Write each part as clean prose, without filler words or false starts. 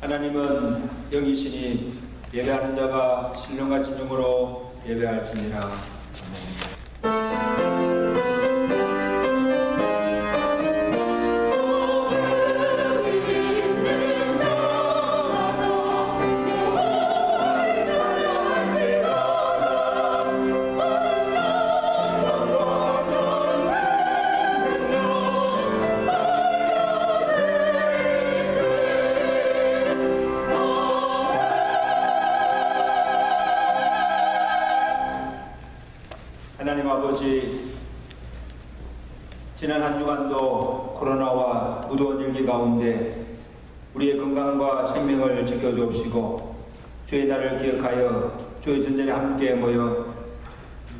하나님은 영이시니 예배하는 자가 신령과 진정으로 예배할지니라. 아멘. 하나님 아버지, 지난 한 주간도 코로나와 무더운 일기 가운데 우리의 건강과 생명을 지켜주옵시고 주의 날을 기억하여 주의 전전에 함께 모여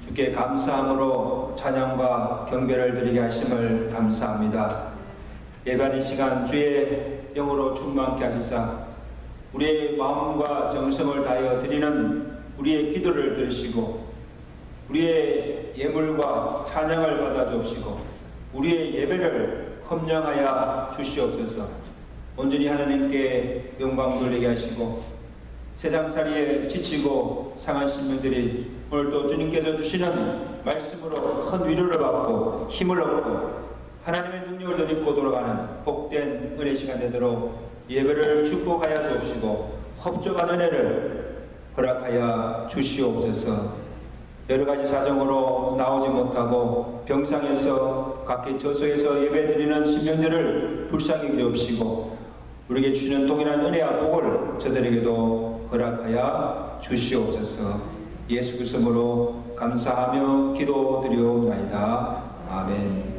주께 감사함으로 찬양과 경배를 드리게 하심을 감사합니다. 예배하는 시간 주의 영으로 충만케 하시사 우리의 마음과 정성을 다하여 드리는 우리의 기도를 들으시고 우리의 예물과 찬양을 받아 주옵시고 우리의 예배를 헌정하여 주시옵소서. 온전히 하나님께 영광 돌리게 하시고 세상살이에 지치고 상한 심령들이 오늘도 주님께서 주시는 말씀으로 큰 위로를 받고 힘을 얻고 하나님의 능력을 덧입고 돌아가는 복된 은혜 시간 되도록 예배를 축복하여 주옵시고 흡족한 은혜를 허락하여 주시옵소서. 여러가지 사정으로 나오지 못하고 병상에서 각기 저소에서 예배드리는 심령들을 불쌍히 여기옵시고 우리에게 주시는 동일한 은혜와 복을 저들에게도 허락하여 주시옵소서. 예수 그리스도로 감사하며 기도드리옵나이다. 아멘.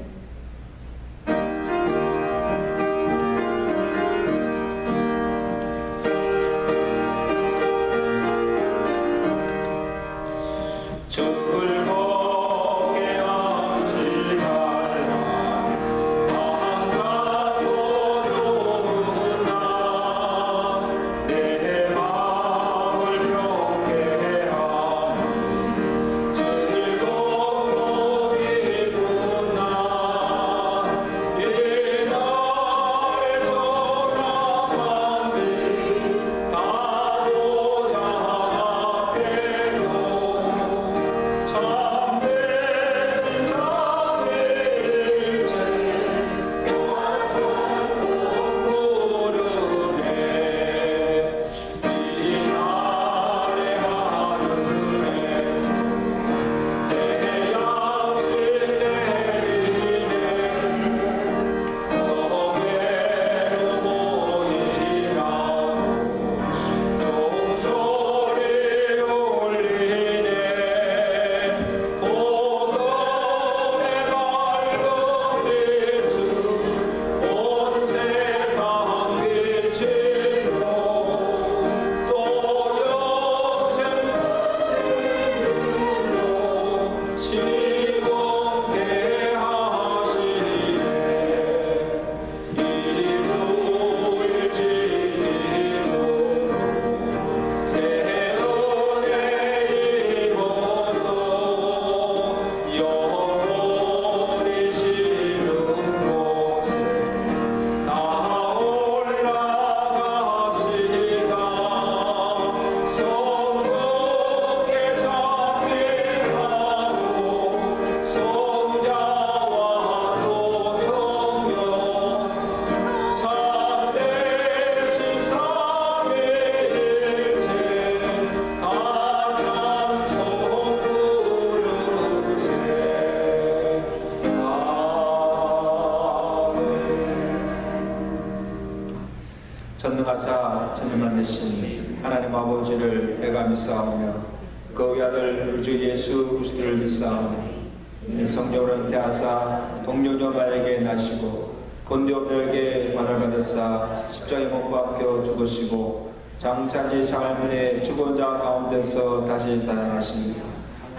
전능하사 천년만 되신 하나님 아버지를 내가 믿사오며 그 아들 우리 주 예수 그리스도를 믿사오니 성령으로 대하사 동료녀 마리아에게 나시고 본디오들에게 관을 받으사 십자가에 못 박혀 죽으시고 장사지 사흘만에 죽은 자 가운데서 다시 살아나십니다.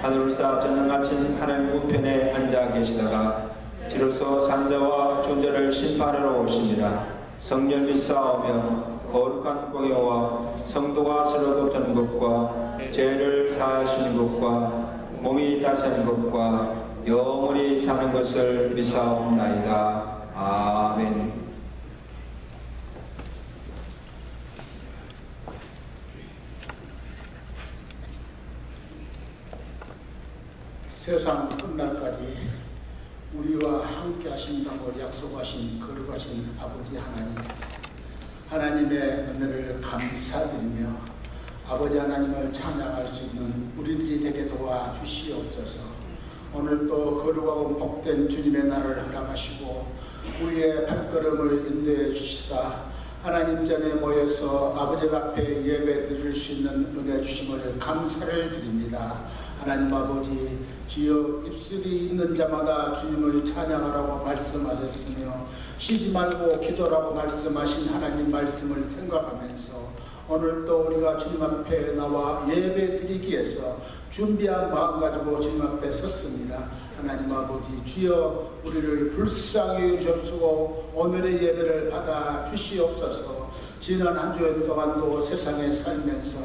하늘로서 전능하신 하나님 우편에 앉아 계시다가 지로서 산자와 존재를 심판하러 오십니다. 성령 믿사오며 거룩한 공예와 성도가 서로 돕는 것과 죄를 사하시는 것과 몸이 다스리는 것과 영원히 사는 것을 믿사옵나이다. 아멘. 세상 끝날까지 우리와 함께 하신다고 약속하신 거룩하신 아버지 하나님, 하나님의 은혜를 감사드리며 아버지 하나님을 찬양할 수 있는 우리들이 되게 도와주시옵소서. 오늘 또 거룩하고 복된 주님의 날을 허락하시고 우리의 발걸음을 인도해 주시사 하나님 전에 모여서 아버지 앞에 예배 드릴 수 있는 은혜 주심을 감사를 드립니다. 하나님 아버지, 주여 입술이 있는 자마다 주님을 찬양하라고 말씀하셨으며 쉬지 말고 기도라고 말씀하신 하나님 말씀을 생각하면서 오늘 또 우리가 주님 앞에 나와 예배 드리기 위해서 준비한 마음 가지고 주님 앞에 섰습니다. 하나님 아버지, 주여 우리를 불쌍히 여주옵시고 오늘의 예배를 받아 주시옵소서. 지난 한 주일 동안도 세상에 살면서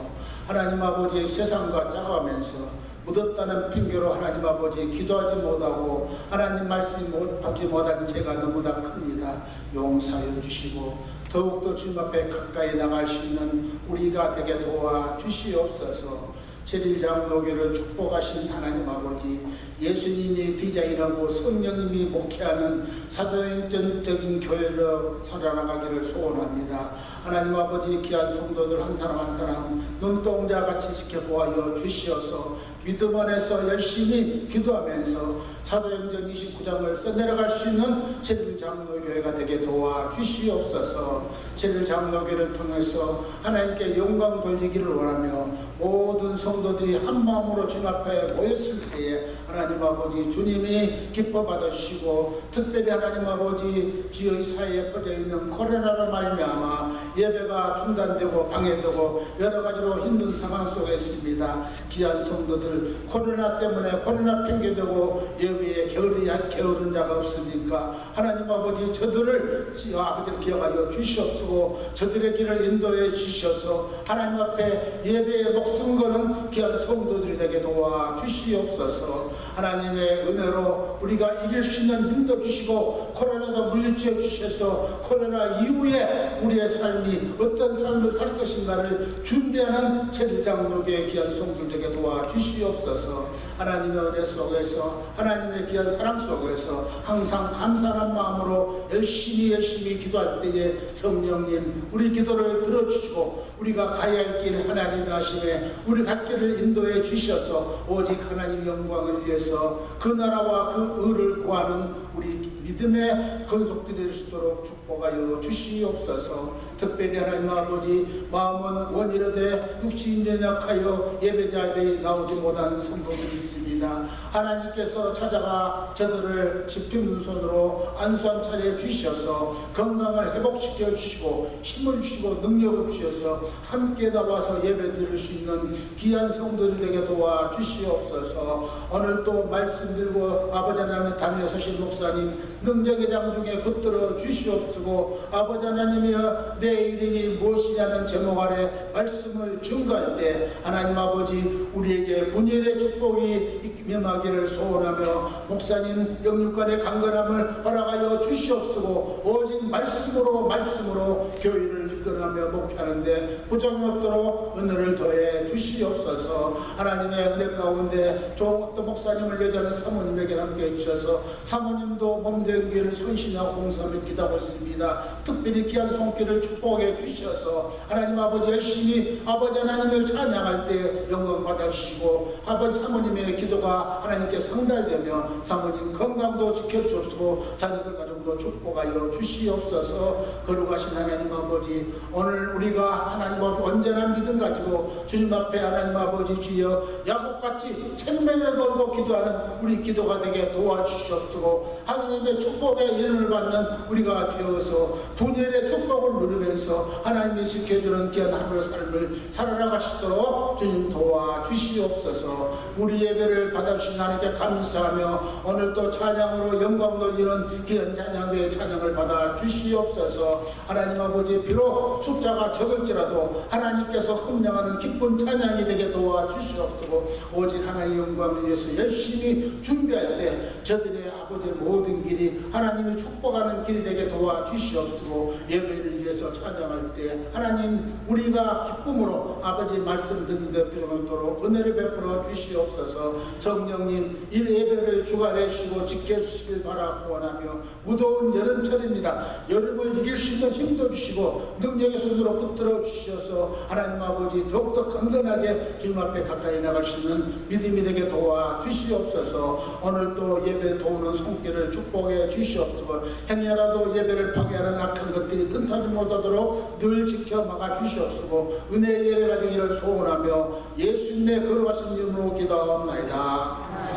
하나님 아버지 세상과 짜가면서 묻었다는 핑계로 하나님 아버지 기도하지 못하고 하나님 말씀 받지 못한 죄가 너무나 큽니다. 용서해 주시고 더욱더 주님 앞에 가까이 나갈 수 있는 우리가 되게 도와주시옵소서. 제1장로교를 축복하신 하나님 아버지, 예수님이 디자인하고 성령님이 목회하는 사도행전적인 교회로 살아나가기를 소원합니다. 하나님 아버지, 귀한 성도들 한 사람 한 사람 눈동자같이 지켜보아 주시어서 믿음 안에서 열심히 기도하면서 사도행전 29장을 써내려갈 수 있는 제1장로교회가 되게 도와주시옵소서. 제1장로교회를 통해서 하나님께 영광 돌리기를 원하며 모든 성도들이 한 마음으로 주님 앞에 모였을 때에 하나님 아버지 주님이 기뻐 받아주시고 특별히 하나님 아버지 주여 이 사회에 퍼져 있는 코로나로 말미암아 예배가 중단되고 방해되고 여러 가지로 힘든 상황 속에 있습니다. 귀한 성도들 코로나 때문에 코로나 핑계대고 예배에 게으른 자가 없으니까 하나님 아버지 저들을 아버지를 기억하여 주시옵시고 저들의 길을 인도해 주셔서 하나님 앞에 예배에 목숨 거는 귀한 성도들이 되게 도와주시옵소서. 하나님의 은혜로 우리가 이길 수 있는 힘도 주시고 코로나도 물리쳐 주셔서 코로나 이후에 우리의 삶이 어떤 삶을 살 것인가를 준비하는 제1장로교의 귀한 성도들에게 도와주시옵소서. 하나님의 은혜 속에서 하나님의 귀한 사랑 속에서 항상 감사한 마음으로 열심히 기도할 때에 성령님 우리 기도를 들어주시고 우리가 가야 할 길 하나님이 하심에 우리 갈 길을 인도해 주셔서 오직 하나님 영광을 위해서 그 나라와 그 의를 구하는 우리 믿음의 건속들이 될 수 있도록 축복하여 주시옵소서. 특별히 하나님 아버지 마음은 원이로되 육신이 연약하여 예배자들이 나오지 못한 성도들이 있습니다. 하나님께서 찾아가 저들을 집중 손으로 안수한 차례 주셔서 건강을 회복시켜 주시고 힘을 주시고 능력을 주셔서 함께 나와서 예배 드릴 수 있는 귀한 성도들에게 도와 주시옵소서. 오늘 또 말씀 들고 아버지 하나님 담에 서신 목사님 능력의 장 중에 붙들어 주시옵시고 아버지 하나님이여 내 이름이 무엇이냐는 제목 아래 말씀을 증거할 때 하나님 아버지 우리에게 분열의 축복이 임하기를 소원하며 목사님 영육간의 강건함을 허락하여 주시옵시고 오직 말씀으로 교회를 이끌어가며 목회하는데 부정이 없도록 은혜를 더해 주시옵소서. 하나님의 은혜 가운데 또 목사님을 여자는 사모님에게 함께 해주셔서 사모님도 몸된 길을 손신하고 공사하며 기도하고 있습니다. 특별히 귀한 손길을 축복해 주셔서 하나님 아버지 열심히 아버지 하나님을 찬양할 때 영광 받아주시고 아버지 사모님의 기도가 하나님께 상달되며 사모님 건강도 지켜주옵시고 자녀들 가정도 축복하여 주시옵소서. 거룩하신 하나님 아버지 오늘 우리가 하나님 아버지 언제나 믿음 가지고 주님 앞에 하나님 아버지 주여 야곱같이 생명을 걸고 기도하는 우리 기도가 되게 도와주시옵시고 하나님의 축복의 이름을 받는 우리가 되어서 분열의 축복을 누리면서 하나님이 지켜주는 귀한 하루의 삶을 살아나가시도록 주님 도와주시옵소서. 우리 예배를 받아주신 하나님께 감사하며 오늘 또 찬양으로 영광 돌리는 귀한 찬양대의 찬양을 받아 주시옵소서. 하나님 아버지 비록 숫자가 적을지라도 하나님께서 헌명하는 기쁜 찬양이 되게 도와주시옵소서. 오직 하나님의 영광을 위해서 열심히 준비할 때 저들의 아버지의 모든 길이 하나님이 축복하는 길이 되게 도와주시옵시고, 예배를 위해서 찬양할 때 하나님 우리가 기쁨으로 아버지 말씀 듣는 데 필요하도록 은혜를 베풀어 주시옵소서. 성령님 이 예배를 주관해 주시고 지켜주시길 바라고 원하며, 무더운 여름철입니다. 여름을 이길 수 있는 힘도 주시고 능력의 손으로 붙들어 주셔서 하나님 아버지 더욱더 건강하게 주님 앞에 가까이 나갈 수 있는 믿음이 되게 도와주시옵소서. 오늘 또 예배 도우는 손길을 축복해 주시옵소서. 행여라도 예배를 파괴하는 악한 것들이 끈타지 못하도록 늘 지켜 막아 주시옵소서. 은혜의 예배가 되기를 소원하며 예수님의 거룩하신 이름으로 기도하옵나이다.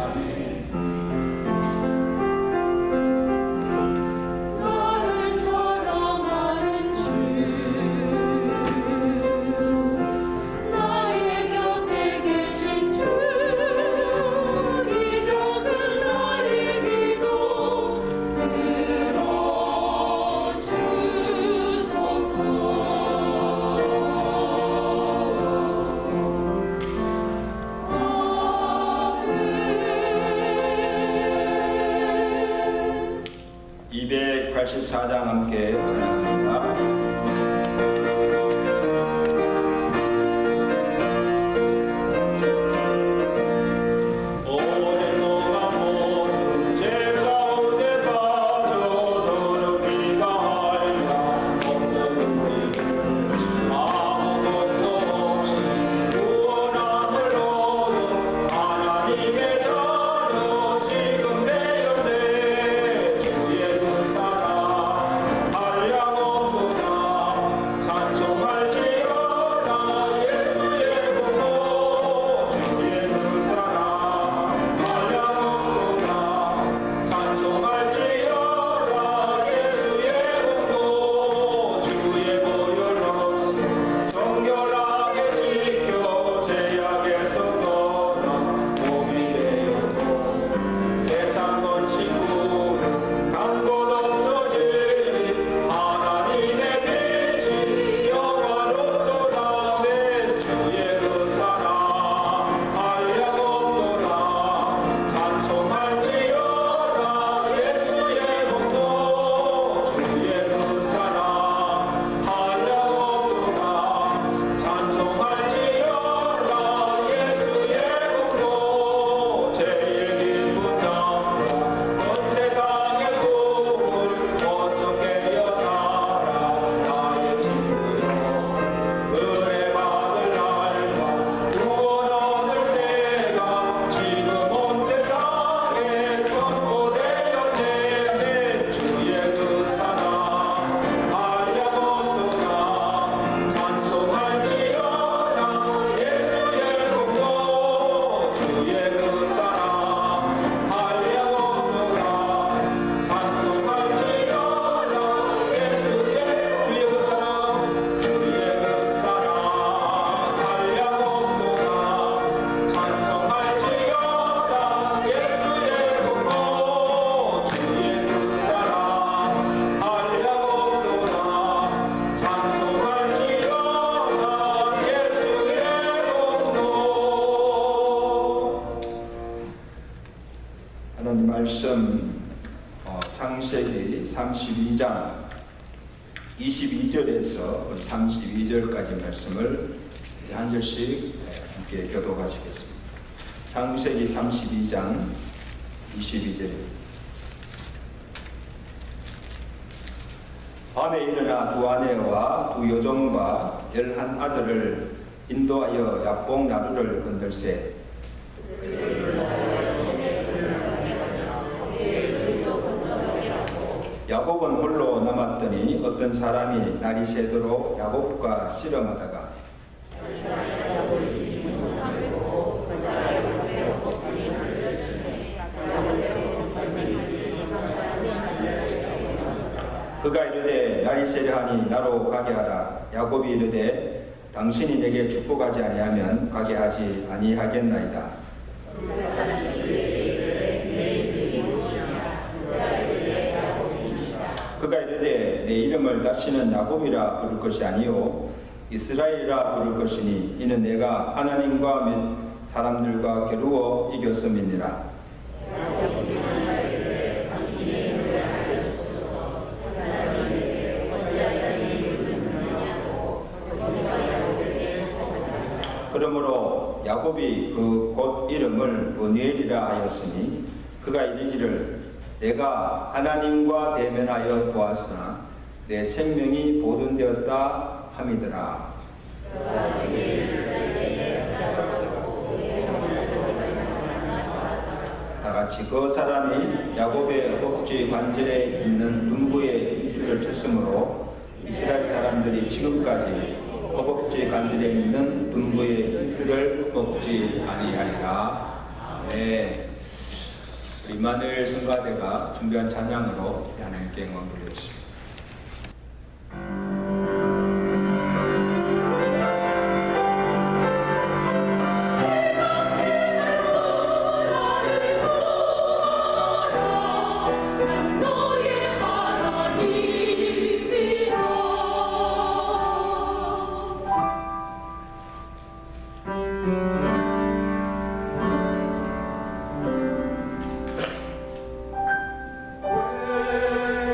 아멘. 함께 찬양합니다. 말씀 창세기 32장 22절에서 32절까지 말씀을 한 절씩 함께 교독하시겠습니다. 창세기 32장 22절입니다. 밤에 일어나 두 아내와 두 여종과 11 아들을 인도하여 야복 나루를 건들세 야곱은 홀로 남았더니 어떤 사람이 날이 새도록 야곱과 씨름하다가 그가 이르되 날이 새려하니 나로 가게 하라. 야곱이 이르되 당신이 내게 축복하지 아니하면 가게 하지 아니하겠나이다. 그가 이르되 내 이름을 다시는 야곱이라 부를 것이 아니요 이스라엘이라 부를 것이니 이는 내가 하나님과 및 사람들과 겨루어 이겼음이니라. 그러므로 야곱이 그 곳 이름을 브니엘이라 하였으니 그가 이르기를 내가 하나님과 대면하여 보았으나 내 생명이 보존되었다 함이더라. 다같이 그 사람이 야곱의 허벅지 관절에 있는 둔부에 입줄을 쳤으므로 이스라엘 사람들이 지금까지 허벅지 관절에 있는 둔부의 입줄을 먹지 아니하리라. 아멘. 이마누엘 성가대가 준비한 찬양으로 하나님께 영광 돌리겠습니다.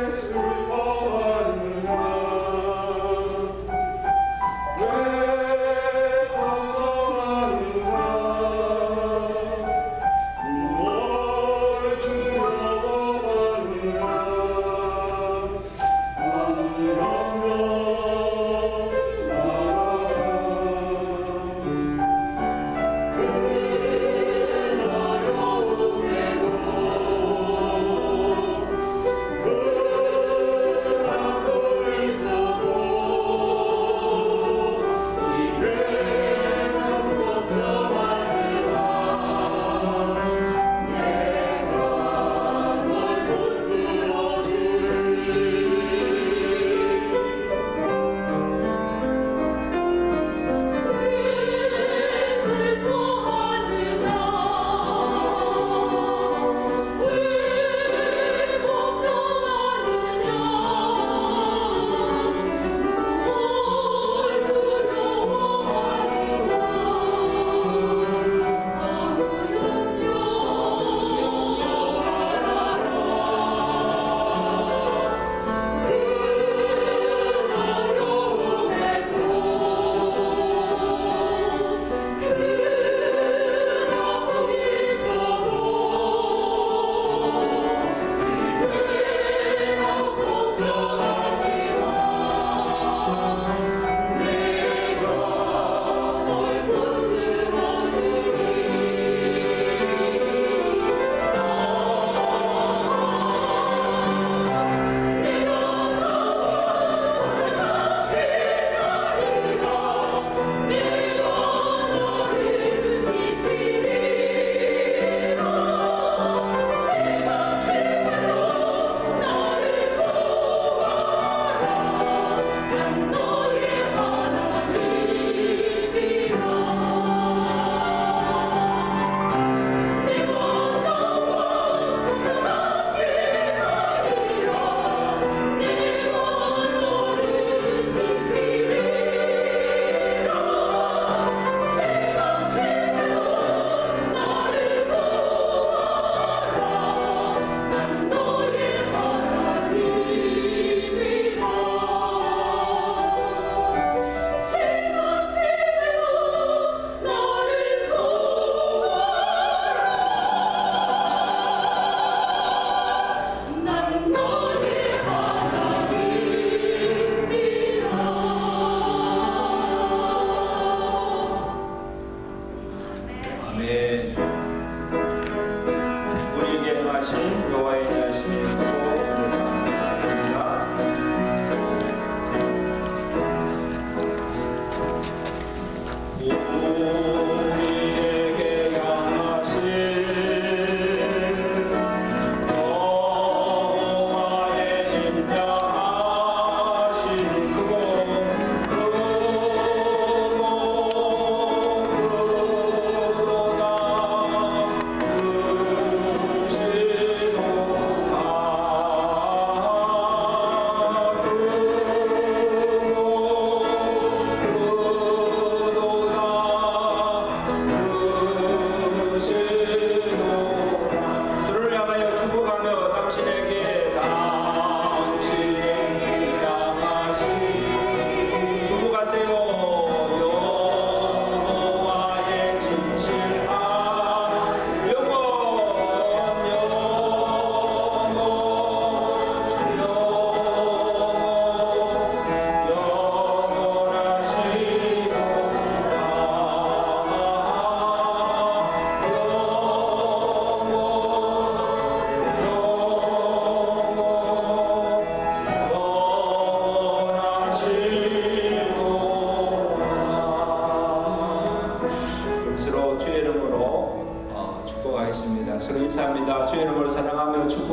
예수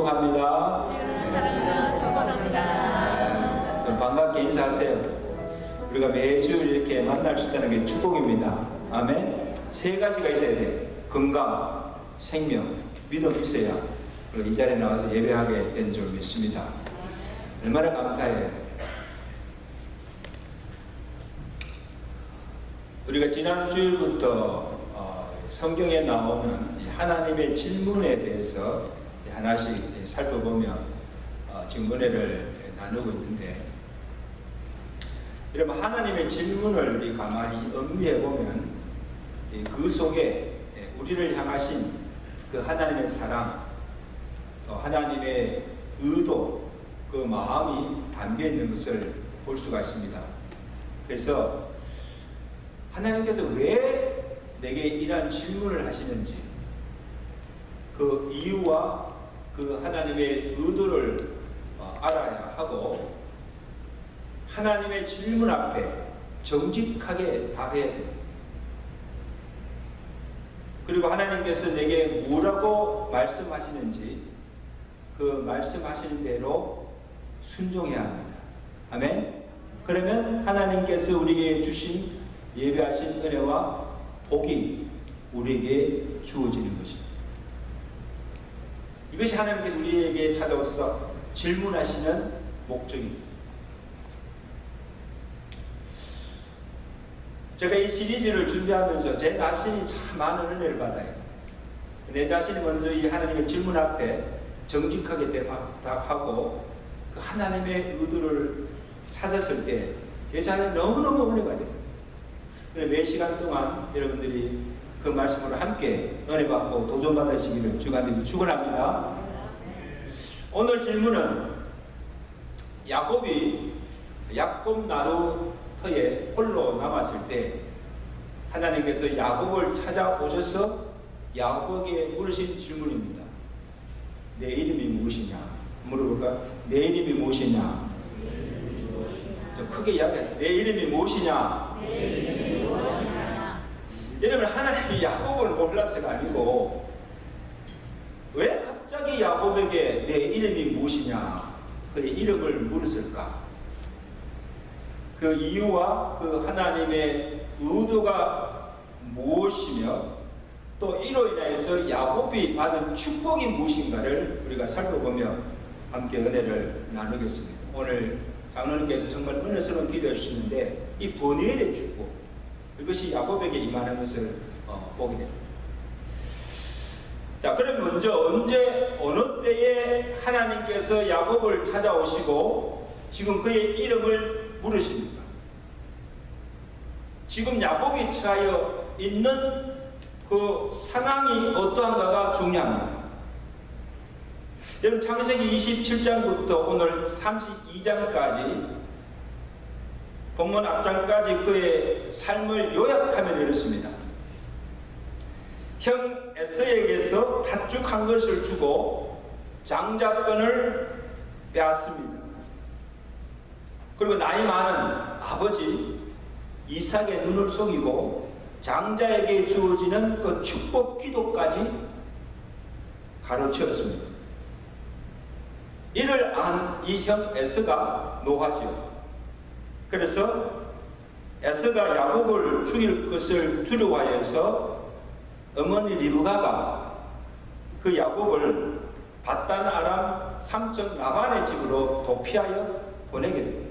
축복합니다. 좀 반갑게 인사하세요. 우리가 매주 이렇게 만날 수 있다는 게 축복입니다. 아멘. 세 가지가 있어야 돼요. 건강, 생명, 믿음 있어야 이 자리에 나와서 예배하게 된 줄 믿습니다. 얼마나 감사해요. 우리가 지난 주일부터 성경에 나오는 하나님의 질문에 대해서 하나씩 살펴보며 지금 은혜를 나누고 있는데, 여러분 하나님의 질문을 가만히 음미해 보면 그 속에 우리를 향하신 그 하나님의 사랑, 하나님의 의도, 그 마음이 담겨 있는 것을 볼 수가 있습니다. 그래서 하나님께서 왜 내게 이러한 질문을 하시는지, 그 이유와 그 하나님의 의도를 알아야 하고, 하나님의 질문 앞에 정직하게 답해야 됩니다. 그리고 하나님께서 내게 뭐라고 말씀하시는지 그 말씀하시는 대로 순종해야 합니다. 아멘. 그러면 하나님께서 우리에게 주신 예배하신 은혜와 복이 우리에게 주어지는 것입니다. 이것이 하나님께서 우리에게 찾아오셔서 질문하시는 목적입니다. 제가 이 시리즈를 준비하면서 제 자신이 참 많은 은혜를 받아요. 내 자신이 먼저 이 하나님의 질문 앞에 정직하게 대답하고 그 하나님의 의도를 찾았을 때 제 자신이 너무너무 은혜가 돼요. 매 시간 동안 여러분들이 그 말씀으로 함께 은혜 받고 도전 받으시기를 주관님이 축원합니다. 오늘 질문은 야곱 나루터에 홀로 남았을 때 하나님께서 야곱을 찾아오셔서 야곱에게 물으신 질문입니다. 내 이름이 무엇이냐? 물어볼까? 내 이름이 무엇이냐? 좀 크게 이야기하세요. 내 이름이 무엇이냐? 여러분, 하나님이 야곱을 몰라서가 아니고 왜 갑자기 야곱에게 내 이름이 무엇이냐, 그의 이름을 물었을까? 그 이유와 그 하나님의 의도가 무엇이며 또 이로 인하여서 야곱이 받은 축복이 무엇인가를 우리가 살펴보며 함께 은혜를 나누겠습니다. 오늘 장로님께서 정말 은혜스러운 기도해 주시는데 이 번뇌의 축복, 이것이 야곱에게 임하는 것을 보게 됩니다. 자, 그럼 먼저 언제 어느 때에 하나님께서 야곱을 찾아오시고 지금 그의 이름을 물으십니까? 지금 야곱이 처하여 있는 그 상황이 어떠한가가 중요합니다. 여러분, 창세기 27장부터 오늘 32장까지 본문 앞장까지 그의 삶을 요약하면 이렇습니다. 형 에서에게서 팥죽 한 것을 주고 장자권을 빼앗습니다. 그리고 나이 많은 아버지 이삭의 눈을 속이고 장자에게 주어지는 그 축복 기도까지 가르쳤습니다. 이를 안 이 형 에서가 노하지요. 그래서 에서가 야곱을 죽일 것을 두려워하여서 어머니 리브가가 그 야곱을 밧단 아람 삼촌 라반의 집으로 도피하여 보내게 됩니다.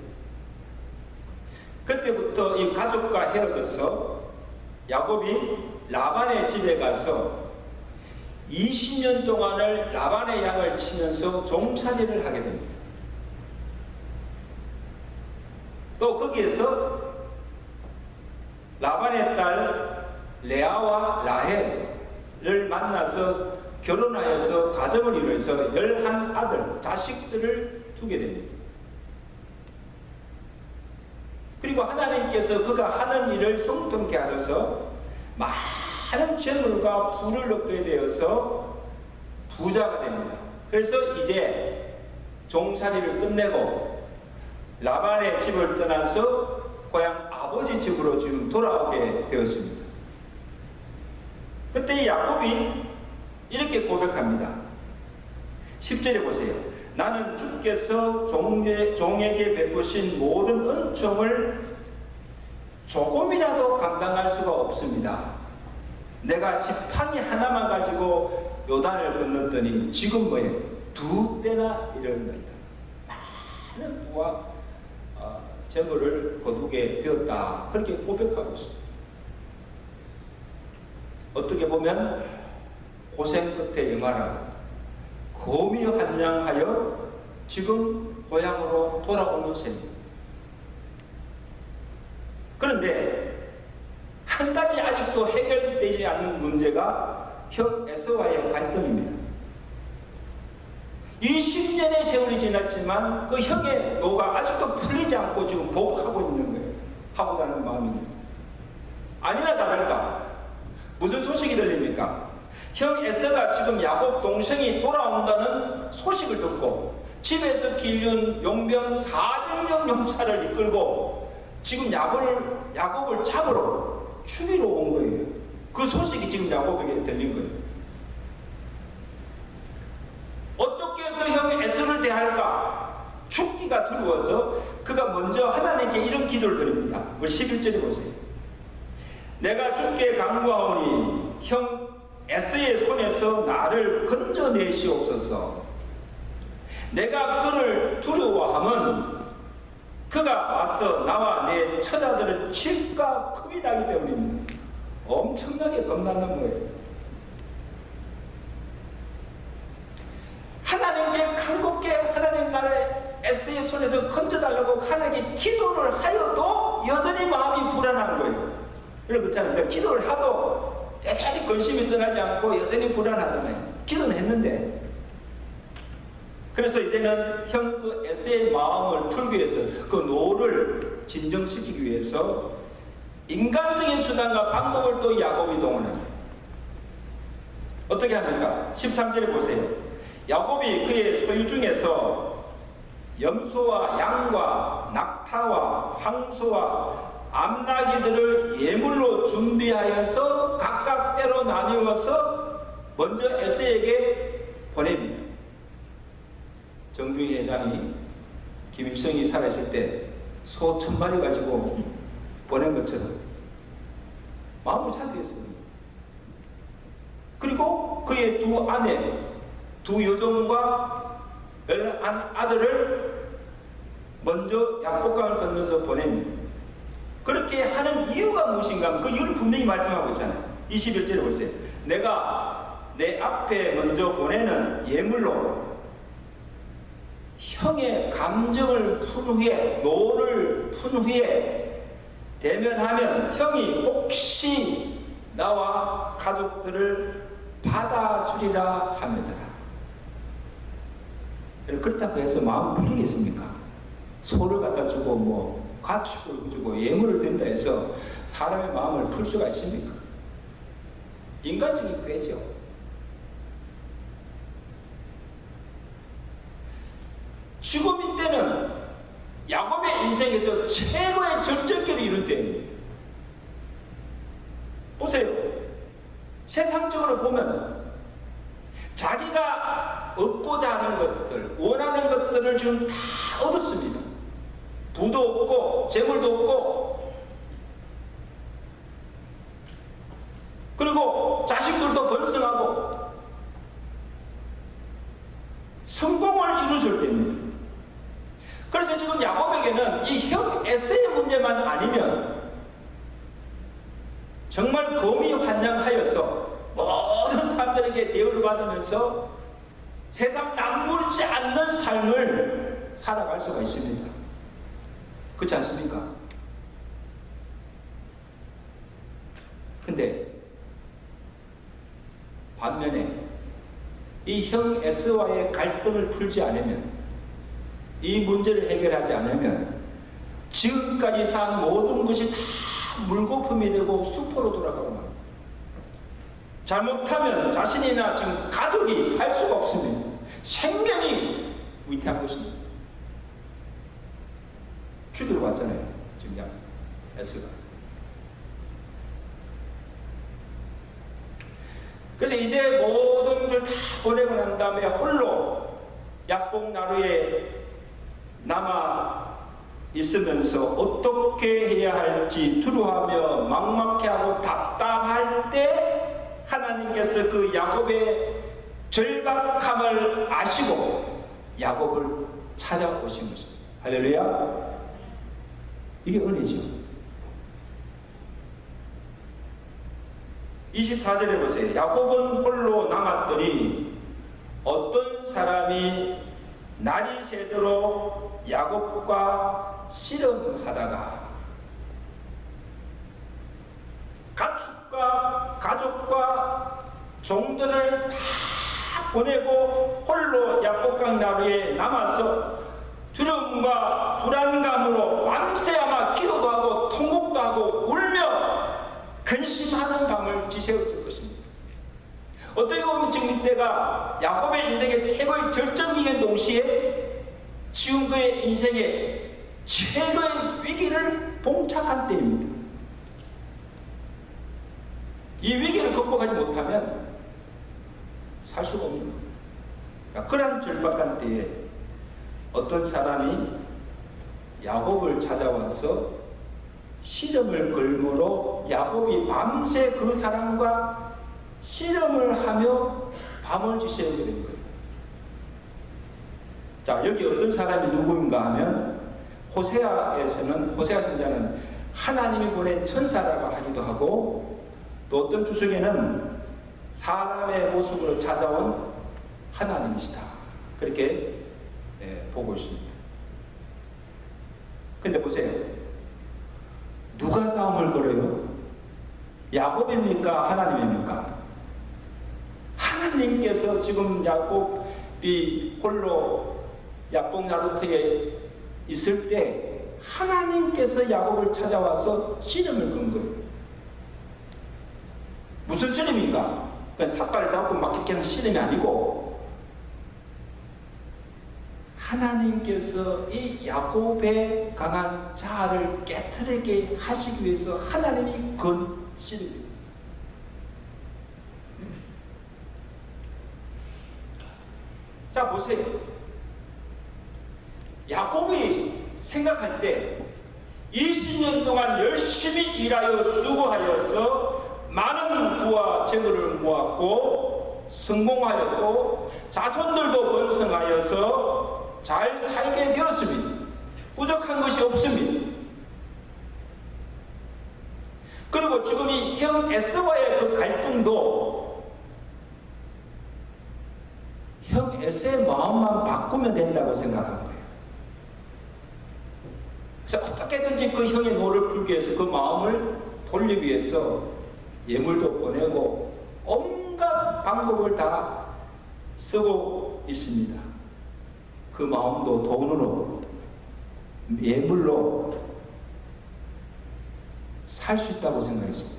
그때부터 이 가족과 헤어져서 야곱이 라반의 집에 가서 20년 동안을 라반의 양을 치면서 종살이를 하게 됩니다. 또 거기에서 라반의 딸 레아와 라헬을 만나서 결혼하여서 가정을 이루어서 11아들, 자식들을 두게 됩니다. 그리고 하나님께서 그가 하는 일을 성통케 하셔서 많은 재물과 부를 얻게 되어서 부자가 됩니다. 그래서 이제 종살이를 끝내고 라반의 집을 떠나서 고향 아버지 집으로 지금 돌아오게 되었습니다. 그때 야곱이 이렇게 고백합니다. 10절에 보세요. 나는 주께서 종에게 베푸신 모든 은총을 조금이라도 감당할 수가 없습니다. 내가 지팡이 하나만 가지고 요단을 건넜더니 지금 뭐예요? 2배나 이르는다. 많은 부와 재물을 거두게 되었다. 그렇게 고백하고 있습니다. 어떻게 보면 고생 끝에 영화라고 검이 환장하여 지금 고향으로 돌아오는 셈입니다. 그런데 한 가지 아직도 해결되지 않는 문제가 형 에서와의 갈등입니다. 20년의 세월이 지났지만 그 형의 노가 아직도 풀리지 않고 지금 복하고 있는 거예요. 하고 가는 마음입니다. 아니나 다를까? 무슨 소식이 들립니까? 형 에서가 지금 야곱 동생이 돌아온다는 소식을 듣고 집에서 기른 용병 400명 용사를 이끌고 지금 야곱을 잡으러 죽이러 온 거예요. 그 소식이 지금 야곱에게 들린 거예요. 어떻게 해서 형 에서를 대할까? 죽기가 두려워서 그가 먼저 하나님께 이런 기도를 드립니다. 11절에 보세요. 내가 주께 간구하오니 형 에서의 손에서 나를 건져내시옵소서. 내가 그를 두려워하면 그가 와서 나와 내 처자들을 칠까 겁이 나기 때문입니다. 엄청나게 겁나는 거예요. 하나님께 간곡게 하나님 나라의 에서의 손에서 건져달라고 하나님께 기도를 하여도 여전히 마음이 불안한 거예요. 그렇잖아요. 기도를 하도 여전히 근심이 떠나지 않고 여전히 불안하잖아요. 기도는 했는데. 그래서 이제는 형 그 에서의 마음을 풀기 위해서 그 노를 진정시키기 위해서 인간적인 수단과 방법을 또 야곱이 동원합니다. 어떻게 합니까? 13절에 보세요. 야곱이 그의 소유 중에서 염소와 양과 낙타와 황소와 암나기들을 예물로 준비하여서 각각 때로 나누어서 먼저 에서에게 보냅니다. 정중희 회장이 김일성이 살아있을 때 소 1000마리 가지고 보낸 것처럼 마음을 상기했습니다. 그리고 그의 두 아내, 두 여종과 11 아들을 먼저 약복강을 건너서 보냅니다. 그렇게 하는 이유가 무엇인가 하면 그 이유를 분명히 말씀하고 있잖아요. 21절에 보세요. 내가 내 앞에 먼저 보내는 예물로 형의 감정을 푼 후에, 노를 푼 후에 대면하면 형이 혹시 나와 가족들을 받아주리라 합니다. 그렇다고 해서 마음 풀리겠습니까? 소를 갖다 주고 뭐 가축을 주고 예물을 드린다 해서 사람의 마음을 풀 수가 있습니까? 인간적인 꾀죠. 지금 이때는 야곱의 인생에서 최고의 절정기를 이룰 때입니다. 보세요. 세상적으로 보면 자기가 얻고자 하는 것들, 원하는 것들을 지금 다 얻었습니다. 부도 없고 재물도 없고 그리고 자식들도 번성하고 성공을 이루실 때입니다. 그래서 지금 야곱에게는 이 형 에서의 문제만 아니면 정말 검이 환장하여서 모든 사람들에게 대우를 받으면서 세상 남부르지 않는 삶을 살아갈 수가 있습니다. 그렇지 않습니까? 근데 반면에 이 형 에서와의 갈등을 풀지 않으면, 이 문제를 해결하지 않으면 지금까지 산 모든 것이 다 물거품이 되고 수포로 돌아가고 말. 잘못하면 자신이나 지금 가족이 살 수가 없습니다. 생명이 위태한 것입니다. 죽이러 왔잖아요. 지금 에서가. 그래서 이제 모든 걸 다 보내고 난 다음에 홀로 약복나루에 남아 있으면서 어떻게 해야 할지 두려워하며 막막해하고 답답할 때 하나님께서 그 야곱의 절박함을 아시고 야곱을 찾아오신 것입니다. 할렐루야. 이게 은혜죠. 24절에 보세요. 야곱은 홀로 남았더니 어떤 사람이 날이 새도록 야곱과 씨름하다가 가축과 가족과 종들을 다 보내고 홀로 약복강 나루에 남아서 두려움과 불안감으로 밤새야마 기도도 하고 통곡도 하고 울며 근심하는 밤을 지새웠을 것입니다. 어떻게 보면 지금 이때가 야곱의 인생의 최고의 결정기인 동시에 지금 그의 인생의 최고의 위기를 봉착한 때입니다. 이 위기를 극복하지 못하면 살 수가 없는 겁니다. 그러니까 그런 절박한 때에 어떤 사람이 야곱을 찾아와서 씨름을 걸므로 야곱이 밤새 그 사람과 씨름을 하며 밤을 지새우게 된 거예요. 자, 여기 어떤 사람이 누구인가 하면 호세아에서는, 호세아 선자는 하나님이 보낸 천사라고 하기도 하고, 또 어떤 주석에는 사람의 모습으로 찾아온 하나님이시다, 그렇게 보고 있습니다. 근데 보세요. 누가 싸움을 걸어요? 야곱입니까? 하나님입니까? 하나님께서 지금 야곱이 홀로 약복나루터에 있을 때 하나님께서 야곱을 찾아와서 씨름을 건 거예요. 무슨 씨름인가? 그냥 삿발을 잡고 막 이렇게 하는 씨름이 아니고, 하나님께서 이 야곱의 강한 자아를 깨트리게 하시기 위해서 하나님이 건 씨름입니다. 자, 보세요. 야곱이 생각할 때 20년 동안 열심히 일하여 수고하여서 많은 부와 재물을 모았고 성공하였고 자손들도 번성하여서 잘 살게 되었습니다. 부족한 것이 없습니다. 그리고 지금 이 형 에서와의 그 갈등도 형 에서의 마음만 바꾸면 된다고 생각한 거예요. 그래서 어떻게든지 그 형의 노를 풀기 위해서 그 마음을 돌리기 위해서 예물도 보내고 온갖 방법을 다 쓰고 있습니다. 그 마음도 돈으로, 예물로 살 수 있다고 생각했습니다.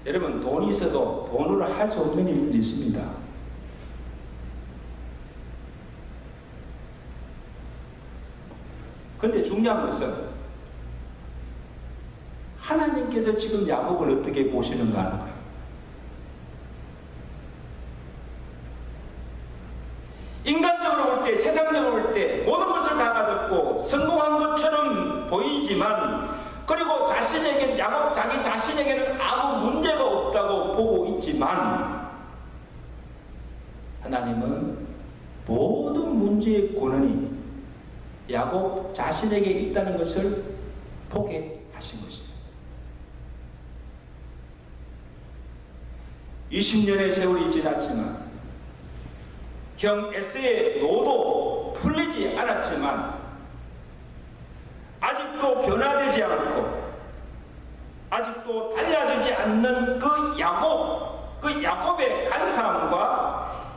여러분, 돈이 있어도 돈으로 할 수 없는 일도 있습니다. 근데 중요한 것은 하나님께서 지금 야곱을 어떻게 보시는가 하는 거예요. 인간적으로 볼 때, 세상적으로 볼 때 모든 것을 다 가졌고 성공한 것처럼 보이지만, 그리고 자신에게, 야곱 자기 자신에게는 아무 문제가 없다고 보고 있지만, 하나님은 모든 문제의 권한이 야곱 자신에게 있다는 것을 보게 하신 것입니다. 20년의 세월이 지났지만, 형 에서의 노도 풀리지 않았지만, 아직도 변화되지 않고 아직도 달라지지 않는 그 야곱의 간사함과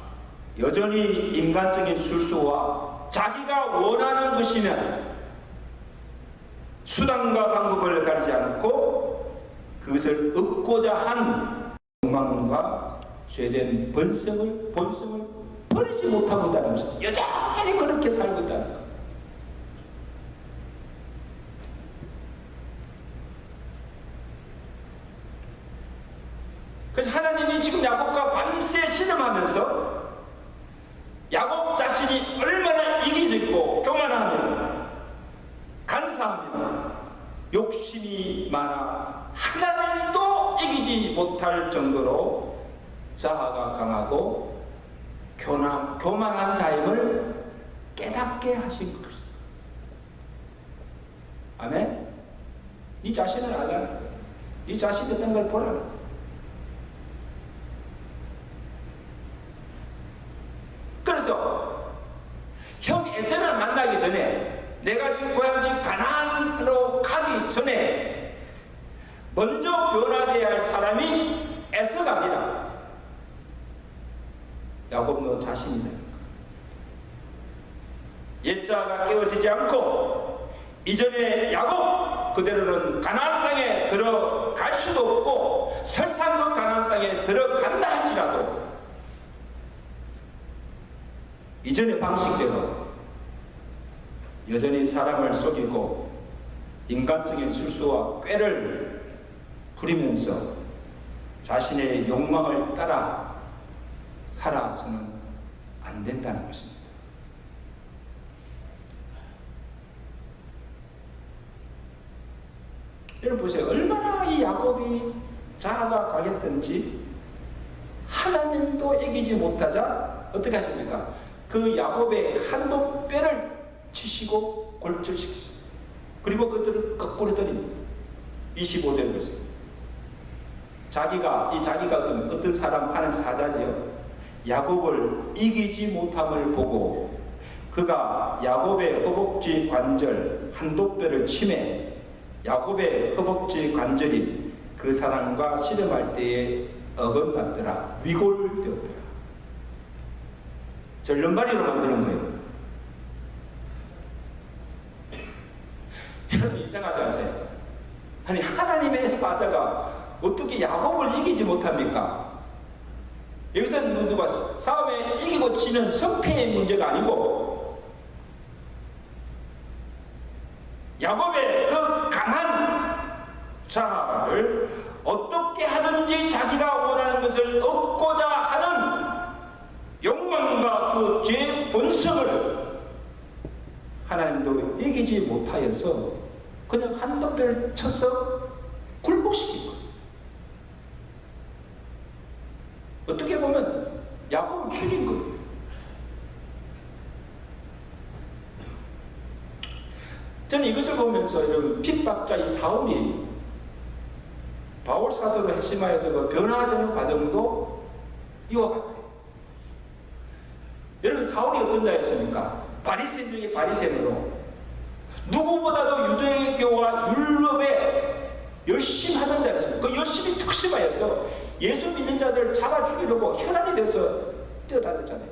여전히 인간적인 술수와 자기가 원하는 것이면 수단과 방법을 가리지 않고 그것을 얻고자 한 욕망과 죄된 본성을 버리지 못하고 있다는 것입니다. 여전히 그렇게 살고 있다는 것. 그래서 하나님이 지금 야곱과 밤새 씨름하면서 야곱 자신이 욕심이 많아 하나님도 이기지 못할 정도로 자아가 강하고 교만한 자임을 깨닫게 하신 것입니다. 아멘? 네 자신을 알라. 네 자신이 어떤 걸 보라. 그래서 형 에서를 만나기 전에, 내가 지금 고향집 가나안으로 가기 전에 먼저 변화되어야 할 사람이 에서가 아니라 야곱 너 자신이다. 옛자가 깨어지지 않고 이전에 야곱 그대로는 가나안 땅에 들어갈 수도 없고, 설사 그 가나안 땅에 들어간다 할지라도 이전의 방식대로 여전히 사람을 속이고 인간적인 술수와 꾀를 부리면서 자신의 욕망을 따라 살아서는 안 된다는 것입니다. 여러분 보세요. 얼마나 이 야곱이 자아가 강했던지 하나님도 이기지 못하자 어떻게 하십니까? 그 야곱의 한도 뼈를 치시고 골절시키시고, 그리고 그들을 거꾸로 때립니다. 25절을 보세요. 자기가 어떤 사람, 하나님 사자지요. 야곱을 이기지 못함을 보고 그가 야곱의 허벅지 관절 한도뼈를 치매 야곱의 허벅지 관절이 그 사람과 씨름할 때에 어긋났더라. 위골되었더라. 절름발이로 만드는 거예요. 여러분 이상하지 않으세요? 아니 하나님의 사자가 어떻게 야곱을 이기지 못합니까? 여기서는 누가 싸움에 이기고 지는 성패의 문제가 아니고 야곱의 그 강한 자아를 어떻게 하든지 자기가 원하는 것을 얻고자 하는 욕망과 그 죄의 본성을 하나님도 이기지 못하여서 그냥 한도뼈를 쳐서 굴복시킨 거예요. 어떻게 보면 야곱을 죽인 거예요. 저는 이것을 보면서 이런 핍박자의 사울이 바울 사도로 핵심하여서 그 변화되는 과정도 이와 같아요. 여러분 사울이 어떤 자였습니까? 바리새인 중에 바리새인으로 누구보다도 유대교와 율법에 열심히 하던 자였습니다. 그 열심히 특심하여서 예수 믿는 자들을 잡아 죽이려고 혈안이 돼서 뛰어다녔잖아요.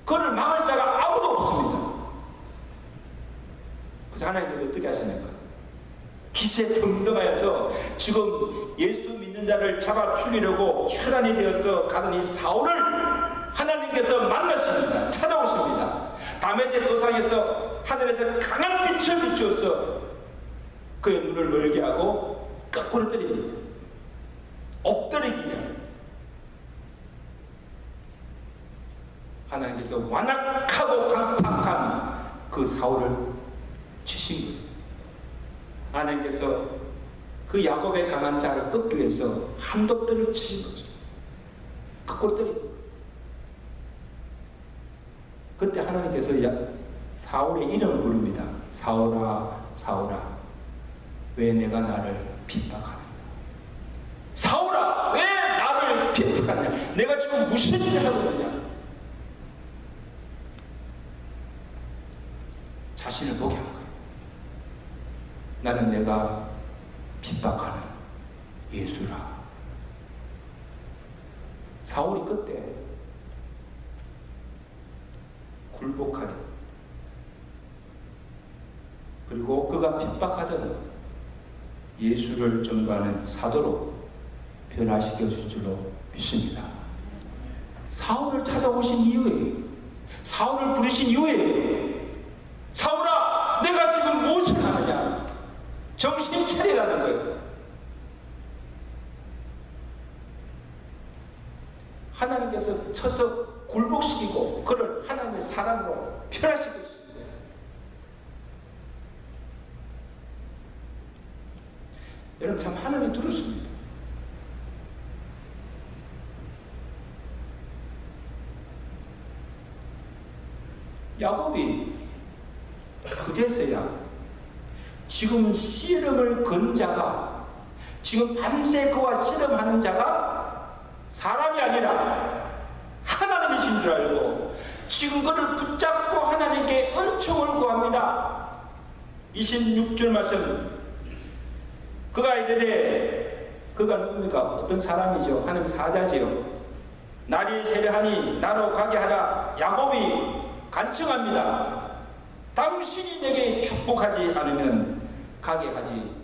그를 막을 자가 아무도 없습니다. 그래서 하나님께서 어떻게 하십니까? 기세 등등하여서 지금 예수 믿는 자를 잡아 죽이려고 혈안이 되어서 가던 이 사울을 하나님께서 만나십니다. 찾아오십니다. 다메섹 도상에서 하늘에서 강한 빛을 비추어서 그의 눈을 멀게 하고 거꾸로 때립니다. 엎드리기냐. 하나님께서 완악하고 강팍한 그 사울을 치신 거예요. 하나님께서 그 야곱의 강한 자를 꺾기 위해서 한도뼈를 치신 거죠. 거꾸로 때리고. 그때 하나님께서 사울의 이름을 부릅니다. 사울아, 사울아, 왜 내가 나를 핍박하느냐? 사울아, 왜 나를 핍박하느냐? 내가 지금 무슨 일을 하고 있느냐? 자신을 보게 한 거예요. 나는 내가 핍박하는 예수라. 사울이 그때 굴복하던, 그리고 그가 핍박하던 예수를 전가하는 사도로 변화시켜 줄 줄로 믿습니다. 사울을 찾아오신 이유에, 사울을 부르신 이유에, 사울아, 내가 지금 무엇을 하느냐? 정신 차리라는 거예요. 하나님께서 쳐서 굴복시키고 그를 하나님의 사랑으로 변화시켰습니다. 여러분 참 하나님 들었습니다. 야곱이 그제서야 지금 씨름을 건 자가, 지금 밤새 그와 씨름하는 자가 사람이 아니라 하나님이신 줄 알고 지금 그를 붙잡고 하나님께 은총을 구합니다. 26절 말씀, 그가 이르되, 그가 누굽니까? 어떤 사람이죠? 하나님 사자지요. 날이 세려하니 나로 가게 하라. 야곱이 간청합니다. 당신이 내게 축복하지 않으면 가게 하지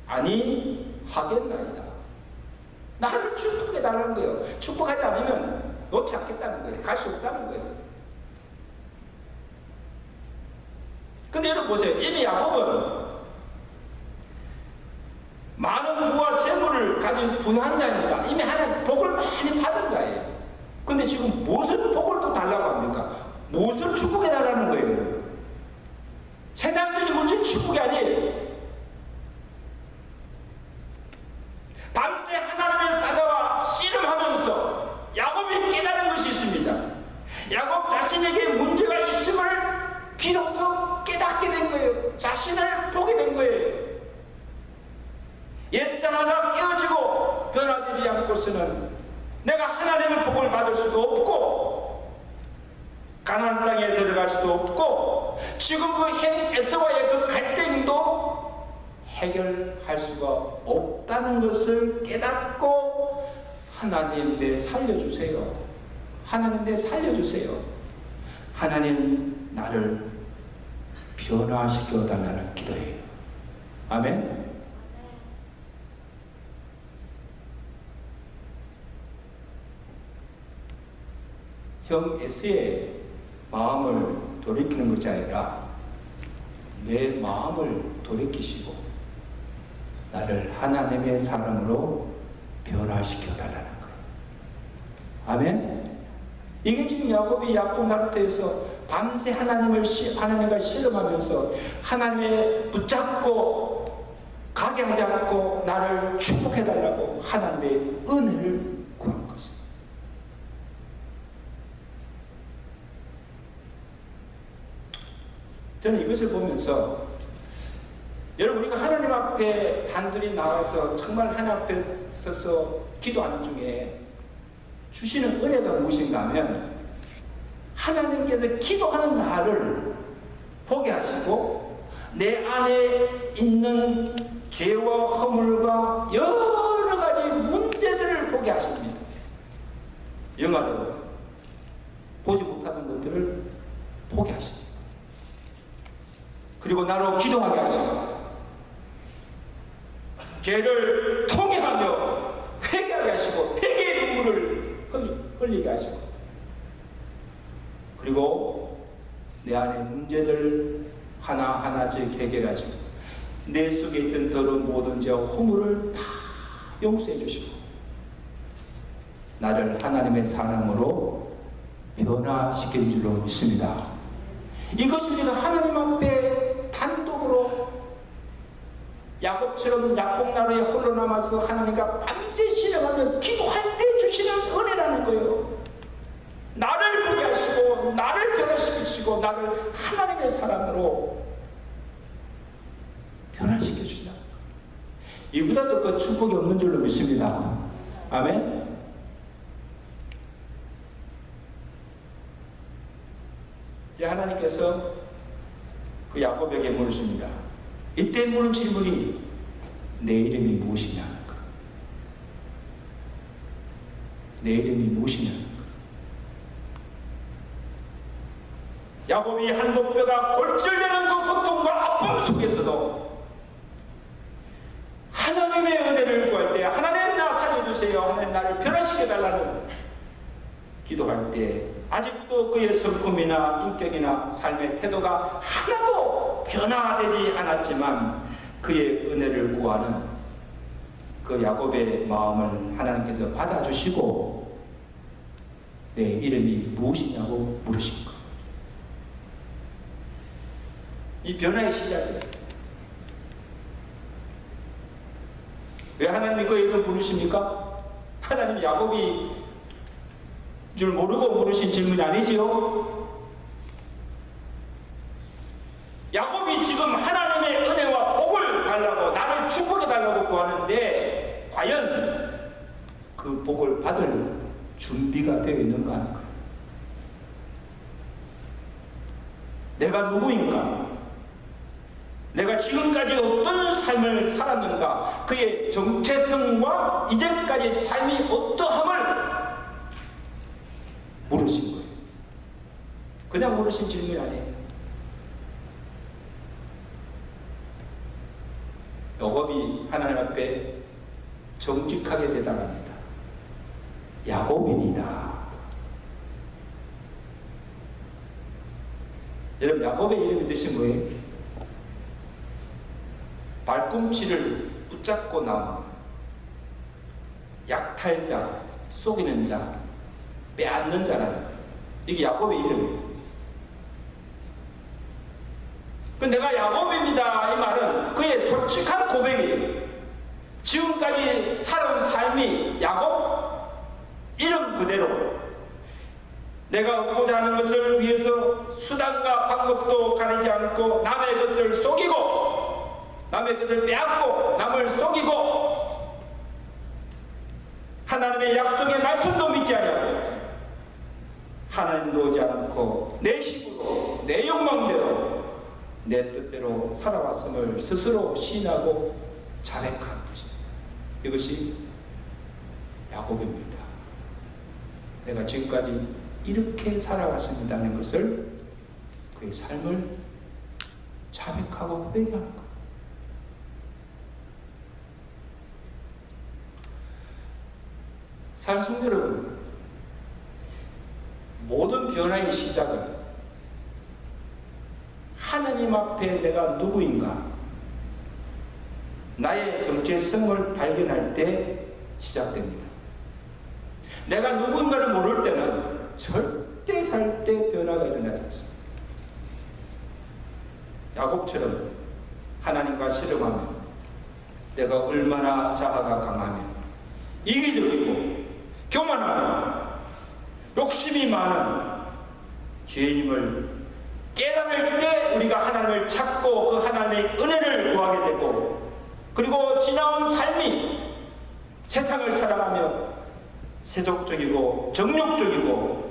아니하겠나이다. 나를 축복해 달라는 거예요. 축복하지 않으면 놓지 않겠다는 거예요. 갈 수 없다는 거예요. 근데 여러분 보세요. 이미 야곱은 많은 부와 재물을 가진 부유한 자입니다. 이미 하나님 복을 많이 받은 자예요. 근데 지금 무슨 복을 또 달라고 합니까? 무엇을 축복해 달라는 거예요? 세상적인 물질 축복이 아니에요. 밤새 하나님의 사자와 씨름하면서 야곱이 깨달은 것이 있습니다. 야곱 자신에게 문제가 있음을 비로소 깨닫게 된 거예요. 자신을 보게 된 거예요. 옛자마자 깨어지고 변화되지 않고서는 내가 하나님의 복을 받을 수도 없고 가나안 땅에 들어갈 수도 없고 지금 그 에서와의 그 갈등도 해결할 수가 없다는 것을 깨닫고 하나님 내 살려주세요. 하나님 내 살려주세요. 하나님 나를 변화시켜 달라는 기도예요. 아멘. 형 에스의 마음을 돌이키는 것이 아니라 내 마음을 돌이키시고 나를 하나님의 사람으로 변화시켜 달라는 거예요. 아멘. 이게 지금 야곱이 야곱 나루터에서 밤새 하나님과 씨름하면서 하나님의 붙잡고 가게 하지 않고 나를 축복해 달라고 하나님의 은혜를 구한 것입니다. 저는 이것을 보면서 여러분 우리가 하나님 앞에 단둘이 나와서 정말 하나님 앞에 서서 기도하는 중에 주시는 은혜가 무엇인가 하면 하나님께서 기도하는 나를 보게 하시고 내 안에 있는 죄와 허물과 여러 가지 문제들을 보게 하십니다. 영화로 보지 못하는 것들을 보게 하십니다. 그리고 나로 기도하게 하시고 죄를 통회하며 회개하게 하시고 회개의 눈물을 흘리게 하시고 그리고 내 안의 문제들 하나하나씩 해결하시고 내 속에 있던 더러운 모든 죄와 허물을 다 용서해 주시고 나를 하나님의 사람으로 변화시킬 줄로 믿습니다. 이것이 우리가 하나님 앞에 단독으로 야곱처럼 약복나루에 홀로 남아서 하나님과 밤새 씨름하며 기도할 때 주시는 은혜라는 거예요. 나를 보게 하시고 나를 변화시키시고 나를 하나님의 사람으로 변화시켜 주시다. 이보다 더 그 축복이 없는 줄로 믿습니다. 아멘. 이제 하나님께서 그 야곱에게 물으십니다. 이때 물은 질문이 내 이름이 무엇이냐는 것. 내 이름이 무엇이냐는 것. 야곱이 한복뼈가 골절되는 그 고통과 아픔 속에서도 하나님의 은혜를 구할 때 하나님 나 살려주세요. 하나님 나를 변화시켜달라는 기도할 때 아직도 그의 성품이나 인격이나 삶의 태도가 하나도 변화되지 않았지만 그의 은혜를 구하는 그 야곱의 마음을 하나님께서 받아주시고 내 이름이 무엇이냐고 물으신 것. 이 변화의 시작이에요. 왜 하나님이 그 이름을 부르십니까? 하나님이 야곱이 줄 모르고 물으신 질문이 아니지요? 야곱이 지금 하나님의 은혜와 복을 달라고, 나를 축복해 달라고 구하는데 과연 그 복을 받을 준비가 되어 있는가 하는 거예요. 내가 누구인가? 내가 지금까지 어떤 삶을 살았는가? 그의 정체성과 이제까지 삶이 어떠함을 물으신 거예요. 그냥 물으신 질문이 아니에요. 야곱이 하나님 앞에 정직하게 대답합니다. 야곱입니다. 여러분, 야곱의 이름이 뜻이 뭐예요? 발꿈치를 붙잡고 나온 약탈자, 속이는 자, 빼앗는 자라는 거예요. 이게 야곱의 이름이에요. 내가 야곱입니다. 이 말은 그의 솔직한 고백이에요. 지금까지 살아온 삶이 야곱 이름 그대로 내가 얻고자 하는 것을 위해서 수단과 방법도 가리지 않고 남의 것을 속이고 남의 것을 빼앗고 남을 속이고 하나님의 약속의 말씀도 믿지 않고 하나님도 오지 않고 내 힘으로 내 욕망대로 내 뜻대로 살아왔음을 스스로 시인하고 자백한 것입니다. 이것이 야곱입니다. 내가 지금까지 이렇게 살아왔습니다는 것을 그의 삶을 자백하고 회개하는 것. 사랑하는 성도 여러분, 모든 변화의 시작은 하나님 앞에 내가 누구인가, 나의 정체성을 발견할 때 시작됩니다. 내가 누구인가를 모를 때는 절대 살 때 변화가 일어나지 않습니다. 야곱처럼 하나님과 씨름하며 내가 얼마나 자아가 강하며 이기적이고 교만하고 욕심이 많은 죄인임을 깨달을 때 우리가 하나님을 찾고 그 하나님의 은혜를 구하게 되고, 그리고 지나온 삶이 세상을 살아가며 세속적이고 정욕적이고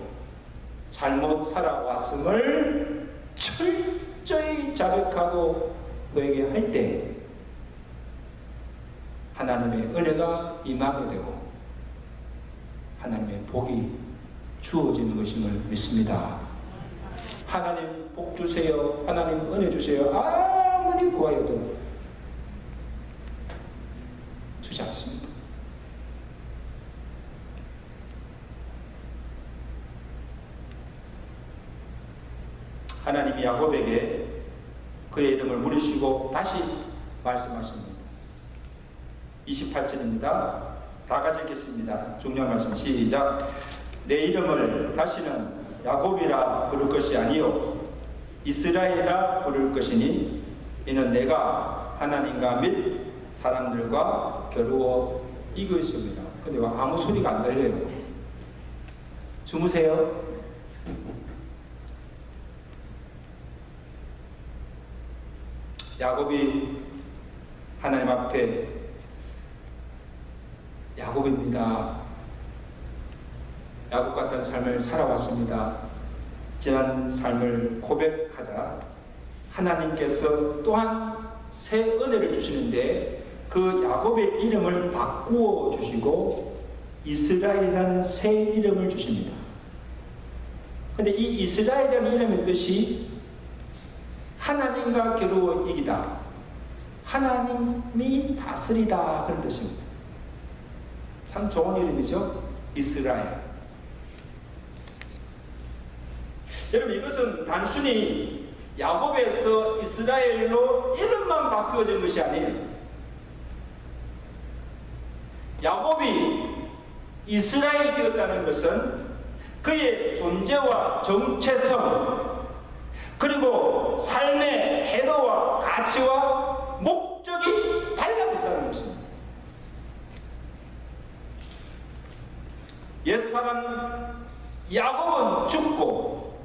잘못 살아왔음을 철저히 자백하고 회개할 때 하나님의 은혜가 임하게 되고 하나님의 복이 주어지는 것임을 믿습니다. 하나님 복 주세요, 하나님 은혜 주세요, 아무리 구하여도 주지 않습니다. 하나님이 야곱에게 그의 이름을 물으시고 다시 말씀하십니다. 28절입니다. 다 같이 읽겠습니다. 중요한 말씀 시작. 내 이름을 다시는 야곱이라 부를 것이 아니요 이스라엘이라 부를 것이니 이는 내가 하나님과 및 사람들과 겨루어 이겼습니다. 근데 왜 아무 소리가 안 들려요? 주무세요? 야곱이 하나님 앞에 야곱입니다. 야곱 같은 삶을 살아왔습니다. 지난 삶을 고백하자 하나님께서 또한 새 은혜를 주시는데 그 야곱의 이름을 바꾸어 주시고 이스라엘이라는 새 이름을 주십니다. 그런데 이 이스라엘이라는 이름의 뜻이 하나님과 겨루어 이기다, 하나님이 다스리다, 그런 뜻입니다. 참 좋은 이름이죠. 이스라엘. 여러분, 이것은 단순히 야곱에서 이스라엘로 이름만 바뀌어진 것이 아니에요. 야곱이 이스라엘이 되었다는 것은 그의 존재와 정체성, 그리고 삶의 태도와 가치와 목적이 달라졌다는 것입니다. 야곱은 죽고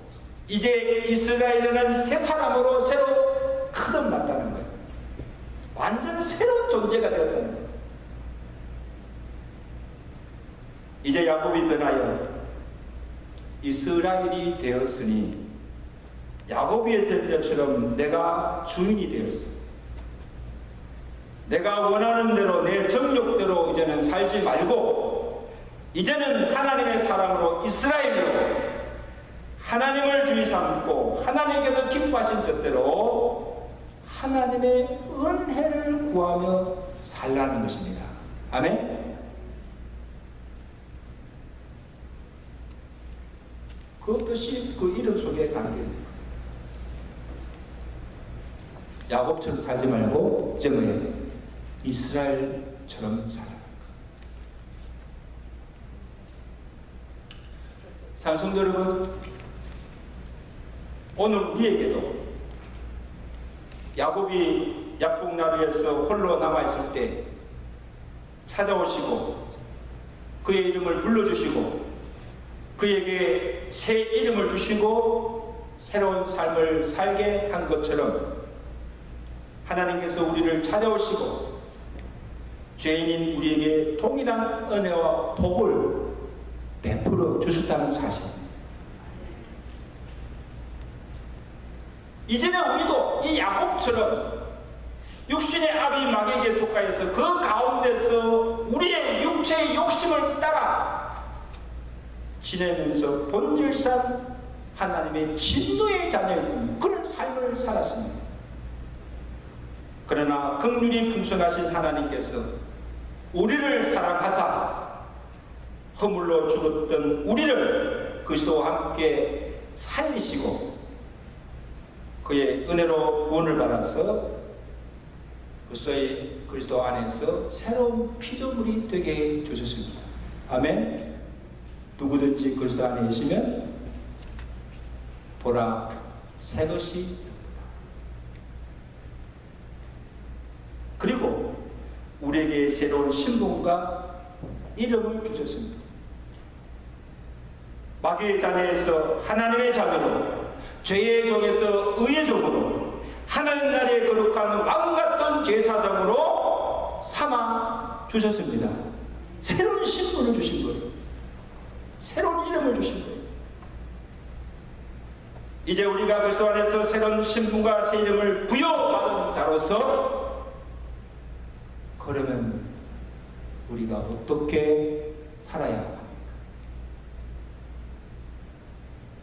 이제 이스라엘은 새 사람으로 새로 거듭났다는 거예요. 완전 새로운 존재가 되었다는 거예요. 이제 야곱이 변하여 이스라엘이 되었으니 야곱이 될 때처럼 내가 주인이 되었어. 내가 원하는 대로 내 정욕대로 이제는 살지 말고 이제는 하나님의 사람으로 이스라엘로 하나님을 주의 삼고 하나님께서 기뻐하신 뜻대로 하나님의 은혜를 구하며 살라는 것입니다. 아멘. 그 뜻이 그 이름 속에 담겨 있는 거예요. 야곱처럼 살지 말고 이제 뭐예요? 이스라엘처럼 살아. 사랑하는 성도 여러분, 오늘 우리에게도 야곱이 약복나루에서 홀로 남아있을 때 찾아오시고 그의 이름을 불러주시고 그에게 새 이름을 주시고 새로운 삶을 살게 한 것처럼 하나님께서 우리를 찾아오시고 죄인인 우리에게 동일한 은혜와 복을 베풀어 주셨다는 사실. 이제는 우리도 이 야곱처럼 육신의 아비 마귀에게 속하여서 그 가운데서 우리의 육체의 욕심을 따라 지내면서 본질상 하나님의 진노의 자녀였습니다. 그런 삶을 살았습니다. 그러나 긍휼히 풍성하신 하나님께서 우리를 사랑하사 허물로 죽었던 우리를 그리스도와 함께 살리시고 그의 은혜로 구원을 받아서 그리스도 안에서 새로운 피조물이 되게 해 주셨습니다. 아멘. 누구든지 그리스도 안에 있으면 보라 새 것이 그리고 우리에게 새로운 신분과 이름을 주셨습니다. 마귀의 자녀에서 하나님의 자녀로 죄의 종에서 의의 종으로 하나님 나라의 거룩한 왕 같은 제사장으로 삼아 주셨습니다. 새로운 신분을 주신 거예요. 새로운 이름을 주신 거예요. 이제 우리가 그리스도 안에서 새로운 신분과 새 이름을 부여받은 자로서 그러면 우리가 어떻게 살아야 합니까?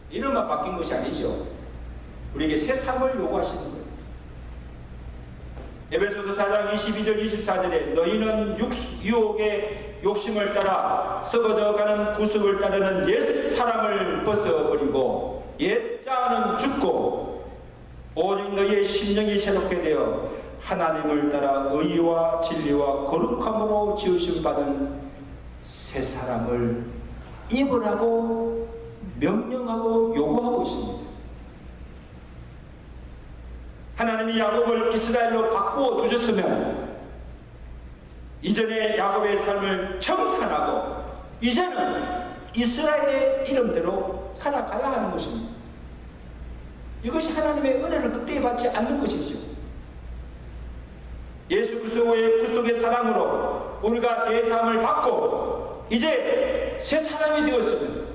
이름만 바뀐 것이 아니죠. 우리에게 새 삶을 요구하시는 거예요. 에베소서 4장 22절 24절에 너희는 유혹의 욕심을 따라 썩어져가는 구습을 따르는 옛 사람을 벗어버리고 옛 자는 죽고 오직 너희의 심령이 새롭게 되어 하나님을 따라 의와 진리와 거룩함으로 지으심 받은 새 사람을 입으라고 명령하고 요구하고 있습니다. 하나님이 야곱을 이스라엘로 바꾸어 주셨으면 이전의 야곱의 삶을 청산하고 이제는 이스라엘의 이름대로 살아가야 하는 것입니다. 이것이 하나님의 은혜를 극대히 받지 않는 것이죠. 예수 그리스도의 구속의 사랑으로 우리가 제 삶을 받고 이제 새 사람이 되었으면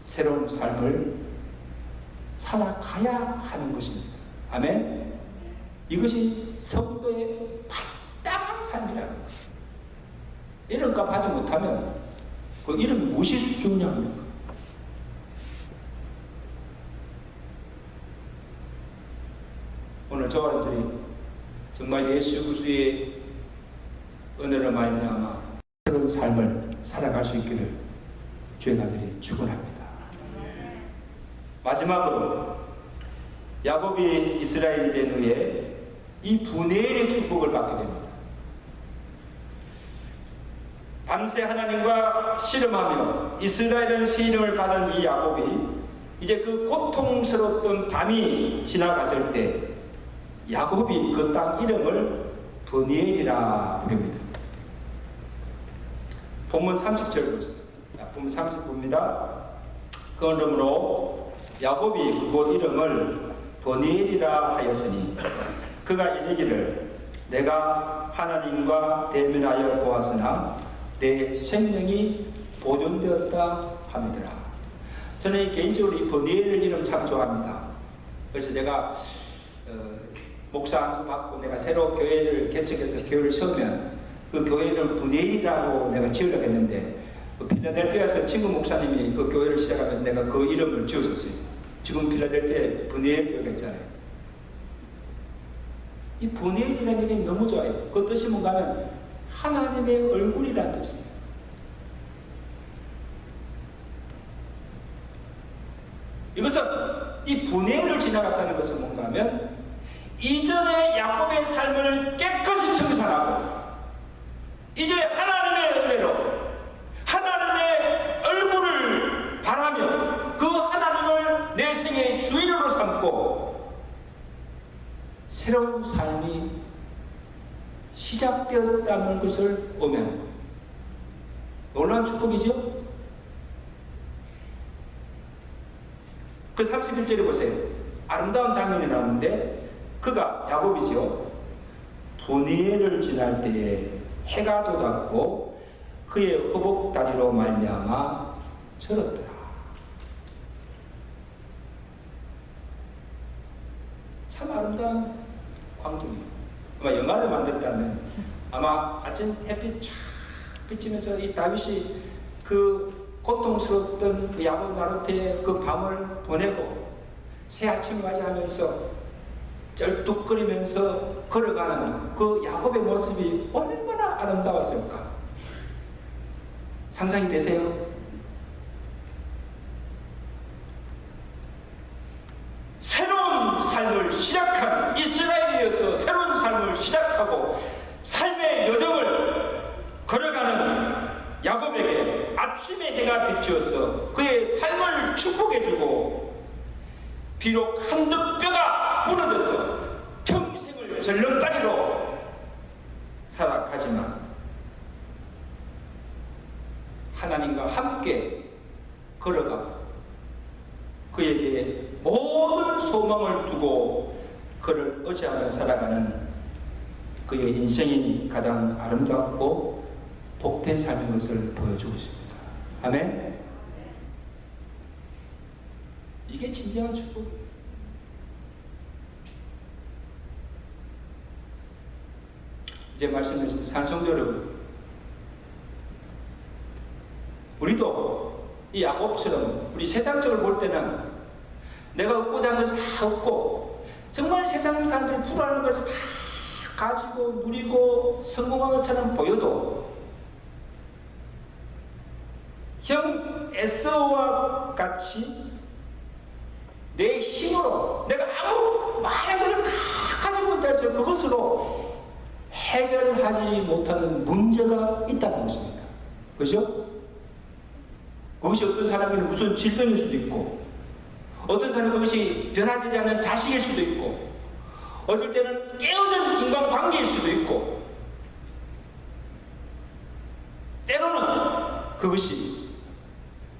새로운 삶을 살아가야 하는 것입니다. 아멘. 이것이 성도의 마땅한 삶이라는 것. 이름값 하지 못하면 그 이름 무엇이 중요합니까? 오늘 저와 여러분들이 정말 예수 그리스도의 은혜로 말미암아 새로운 삶을 살아갈 수 있기를 주의 나들이 축원합니다. 마지막으로 야곱이 이스라엘이 된 후에 이 분해의 축복을 받게 됩니다. 밤새 하나님과 씨름하며 이스라엘은 새 이름을 받은 이 야곱이 이제 그 고통스러웠던 밤이 지나갔을 때 야곱이 그 땅 이름을 브니엘이라 부릅니다. 본문 30절 보세요. 본문 30부입니다. 그러므로 야곱이 그곳 이름을 버니엘이라 하였으니 그가 이르기를 내가 하나님과 대면하여 보았으나 내 생명이 보존되었다 하미더라. 저는 개인적으로 이 버니엘 이름 참 좋아합니다. 그래서 내가 목사 안수 받고 내가 새로 교회를 개척해서 교회를 세우면 그 교회를 버니엘이라고 내가 지으려고 했는데 필라델피아에서 친구 목사님이 그 교회를 시작하면서 내가 그 이름을 지어줬어요. 지금 필라델피아에 버니엘 교회가 있잖아요. 이 버니엘이라는 이름이 너무 좋아요. 그 뜻이 뭔가 하면 하나님의 얼굴이라는 뜻이에요. 이것은 이 버니엘을 지나갔다는 것은 뭔가 하면 이전의 야곱의 삶을 깨끗이 청산하고 이제 하나님의 은혜로 하나님의 얼굴을 바라며 그 하나님을 내 생의 주인으로 삼고 새로운 삶이 시작되었다는 것을 오면 놀라운 축복이죠. 그 31절에 보세요. 아름다운 장면이 나오는데 그가 야곱이죠. 브니엘을 지날 때에 해가 돋았고 그의 허벅다리로 말미암아 절었더라. 참 아름다운 광경이에요. 아마 영화를 만들었다면 아마 아침 햇빛 쫙 비치면서 이 다윗이 그 고통스러웠던 그 야곱 나루터의 그 밤을 보내고 새 아침 맞이하면서 쩔뚝거리면서 걸어가는 그 야곱의 모습이 얼마나 아름다웠을까? 상상이 되세요? 새로운 삶을 시작한 이스라엘이어서 새로운 삶을 시작하고 삶의 여정을 걸어가는 야곱에게 아침의 해가 비추어서 그의 삶을 축복해주고 비록 한두 뼈가 부러져서 평생을 절름발이로 살아가지만 하나님과 함께 걸어가 그에게 모든 소망을 두고 그를 의지하며 살아가는 그의 인생이 가장 아름답고 복된 삶인 것을 보여주고 있습니다. 아멘. 이게 진정한 축복이에요. 이제 말씀드린 산성도 여러분, 우리도 이 야곱처럼 우리 세상적으로 볼 때는 내가 얻고자 하는 것을 다 얻고 정말 세상 사람들이 부러워하는 것을 다 가지고 누리고 성공한 것처럼 보여도 형 에서와 같이 내 힘으로 내가 아무 많은 것을 다 가지고 있다 할지라도 그것으로 해결하지 못하는 문제가 있다는 것입니다. 그렇죠? 그것이 어떤 사람에게는 무슨 질병일 수도 있고 어떤 사람은 그것이 변화되지 않는 자식일 수도 있고 어떨 때는 깨어진 인간관계일 수도 있고 때로는 그것이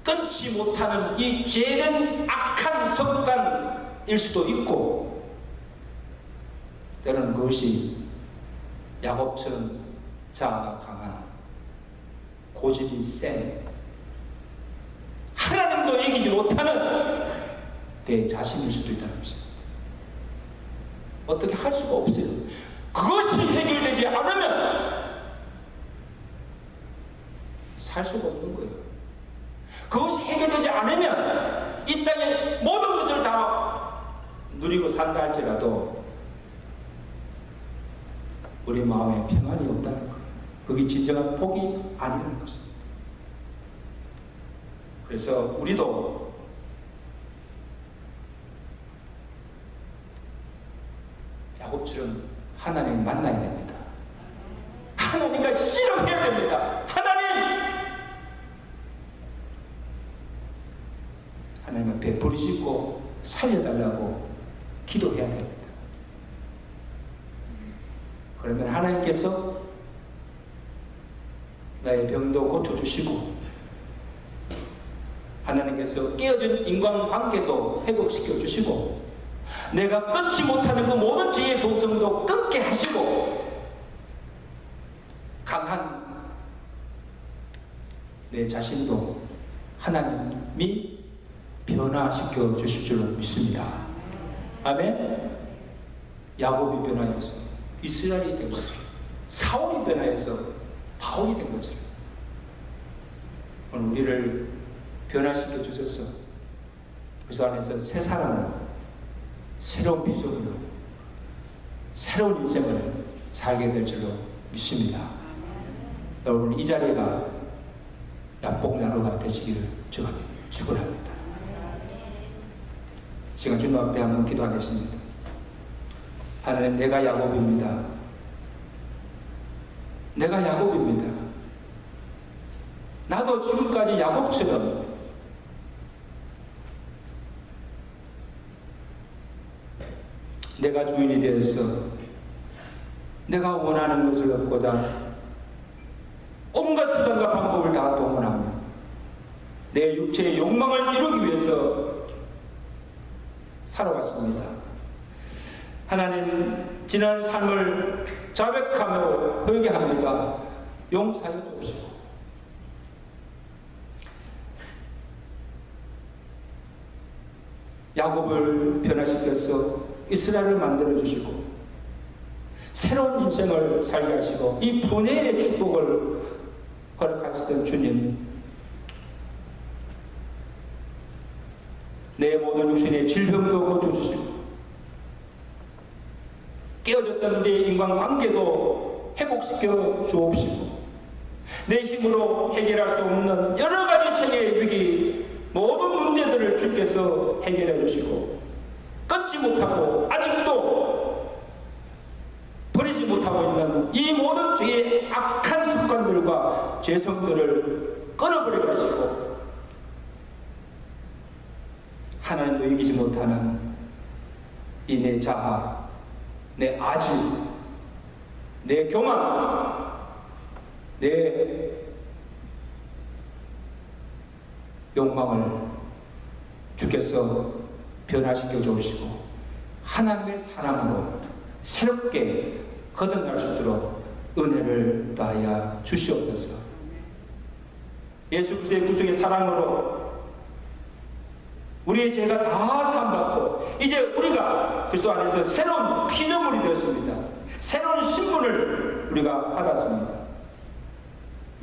끊지 못하는 이 죄된 악한 습관일 수도 있고 때로는 그것이 야곱처럼 자아가 강한 고집이 센 하나님도 이기지 못하는 내 자신일 수도 있다는 것입니다. 어떻게 할 수가 없어요. 그것이 해결되지 않으면 살 수가 없는 거예요. 그것이 해결되지 않으면 이 땅에 모든 것을 다 누리고 산다 할지라도 우리 마음에 평안이 없다는 거예요. 그게 진정한 복이 아니라는 것입니다. 그래서 우리도 야곱처럼 하나님을 만나야 됩니다. 하나님과 씨름해야 됩니다. 하나님 앞에 부르시고 살려달라고 기도해야 됩니다. 그러면 하나님께서 나의 병도 고쳐주시고 하나님께서 깨어진 인간관계도 회복시켜 주시고 내가 끊지 못하는 그 모든 죄의 동성도 끊게 하시고 강한 내 자신도 하나님이 변화시켜 주실 줄로 믿습니다. 아멘. 야곱이 변화해서 이스라엘이 된 거죠. 사울이 변화해서 바울이 된 거죠. 오늘 우리를 변화시켜 주셔서 그 안에서 새 사람으로 새로운 비전으로 새로운 인생을 살게 될 줄로 믿습니다. 여러분 이 자리가 약복나루가 되시기를 축원합니다. 지금 주님 앞에 한번 기도하겠습니다. 하나님, 내가 야곱입니다. 내가 야곱입니다. 나도 지금까지 야곱처럼 내가 주인이 되어서 내가 원하는 것을 얻고자 온갖 수단과 방법을 다 동원하며 내 육체의 욕망을 이루기 위해서 살아왔습니다. 하나님, 지난 삶을 자백하며 회개합니다. 용서해 주옵시고 야곱을 변화시켜서 이스라엘을 만들어 주시고 새로운 인생을 살게 하시고 이 분해의 축복을 허락하시던 주님, 내 모든 육신의 질병도 고쳐주시고 깨어졌던 우리의 인간관계도 회복시켜 주옵시고 내 힘으로 해결할 수 없는 여러 가지 세계의 위기 모든 문제들을 주께서 해결해 주시고 끊지 못하고 아직도 버리지 못하고 있는 이 모든 죄의 악한 습관들과 죄성들을 끊어버리게 하시고 하나님도 이기지 못하는 이 내 자아, 내 아집, 내 교만, 내 욕망을 주께서 변화시켜 주시고 하나님의 사랑으로 새롭게 거듭날 수 있도록 은혜를 더하여 주시옵소서. 예수 그리스도의 구속의 사랑으로 우리의 죄가 다 사함받고 이제 우리가 그리스도 안에서 새로운 피조물이 되었습니다. 새로운 신분을 우리가 받았습니다.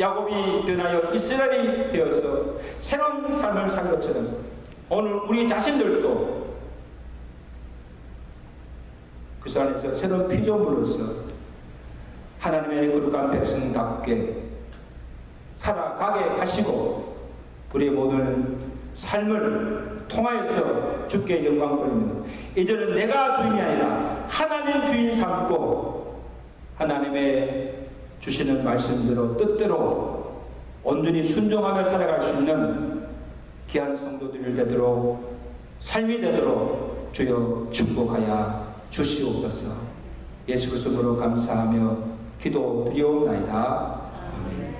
야곱이 변하여 이스라엘이 되어서 새로운 삶을 산 것처럼 오늘 우리 자신들도 그리스도 안에서 새로운 피조물로서 하나님의 거룩한 백성답게 살아가게 하시고 우리의 모든 삶을 통하여서 주께 영광 돌리며 이제는 내가 주인이 아니라 하나님 주인 삼고 하나님의 주시는 말씀대로 뜻대로 온전히 순종하며 살아갈 수 있는 귀한 성도들이 되도록 삶이 되도록 주여 축복하여 주시옵소서. 예수 그리스도로 감사하며 기도드리옵나이다. 아멘.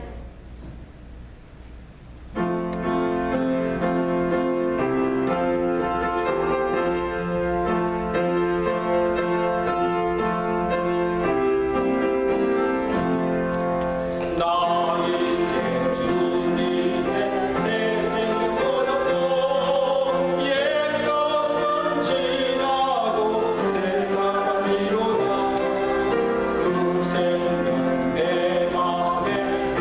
내 맘에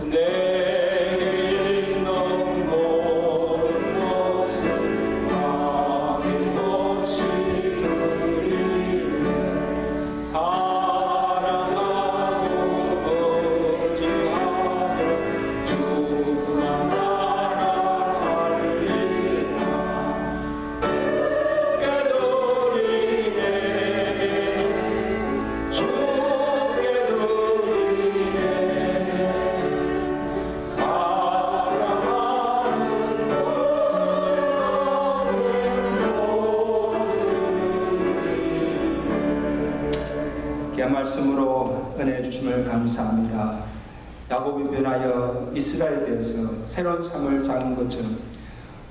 내게 있는 모든 것을 아낌없이 드리네. 사랑하고 거짓하며 주만 나라 살리라. 주께 드리네. 주께 드리네. 사랑하는 귀한 말씀으로 은혜 주심을 감사합니다. 야곱이 변하여 이스라엘에 대해서 새로운 삶을 사는 것처럼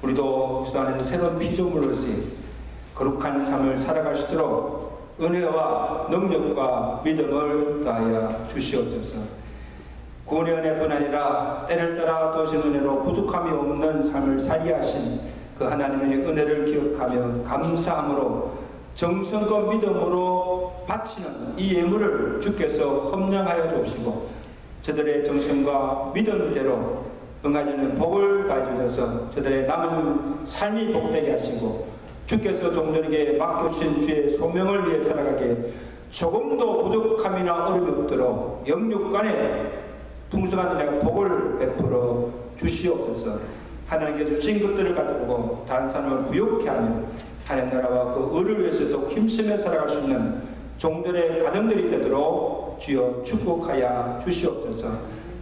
우리도 그리스도 안에서 새로운 피조물로서 거룩한 삶을 살아갈 수 있도록 은혜와 능력과 믿음을 다하여 주시옵소서. 구원의 은혜뿐 아니라 때를 따라 도신 은혜로 부족함이 없는 삶을 살게 하신 그 하나님의 은혜를 기억하며 감사함으로 정성과 믿음으로 바치는 이 예물을 주께서 헌량하여 주옵시고 저들의 정성과 믿음대로 응하시는 복을 가해주셔서 저들의 남은 삶이 복되게 하시고 주께서 종들에게 맡겨주신 주의 소명을 위해 살아가게 조금도 부족함이나 어려움이 없도록 영육간에 풍성한 은혜와 복을 베풀어 주시옵소서. 하나님께 주신 것들을 가지고 다른 사람을 부욕케 하며 하나님 나라와 그 의를 위해서도 힘쓰며 살아갈 수 있는 종들의 가정들이 되도록 주여 축복하여 주시옵소서.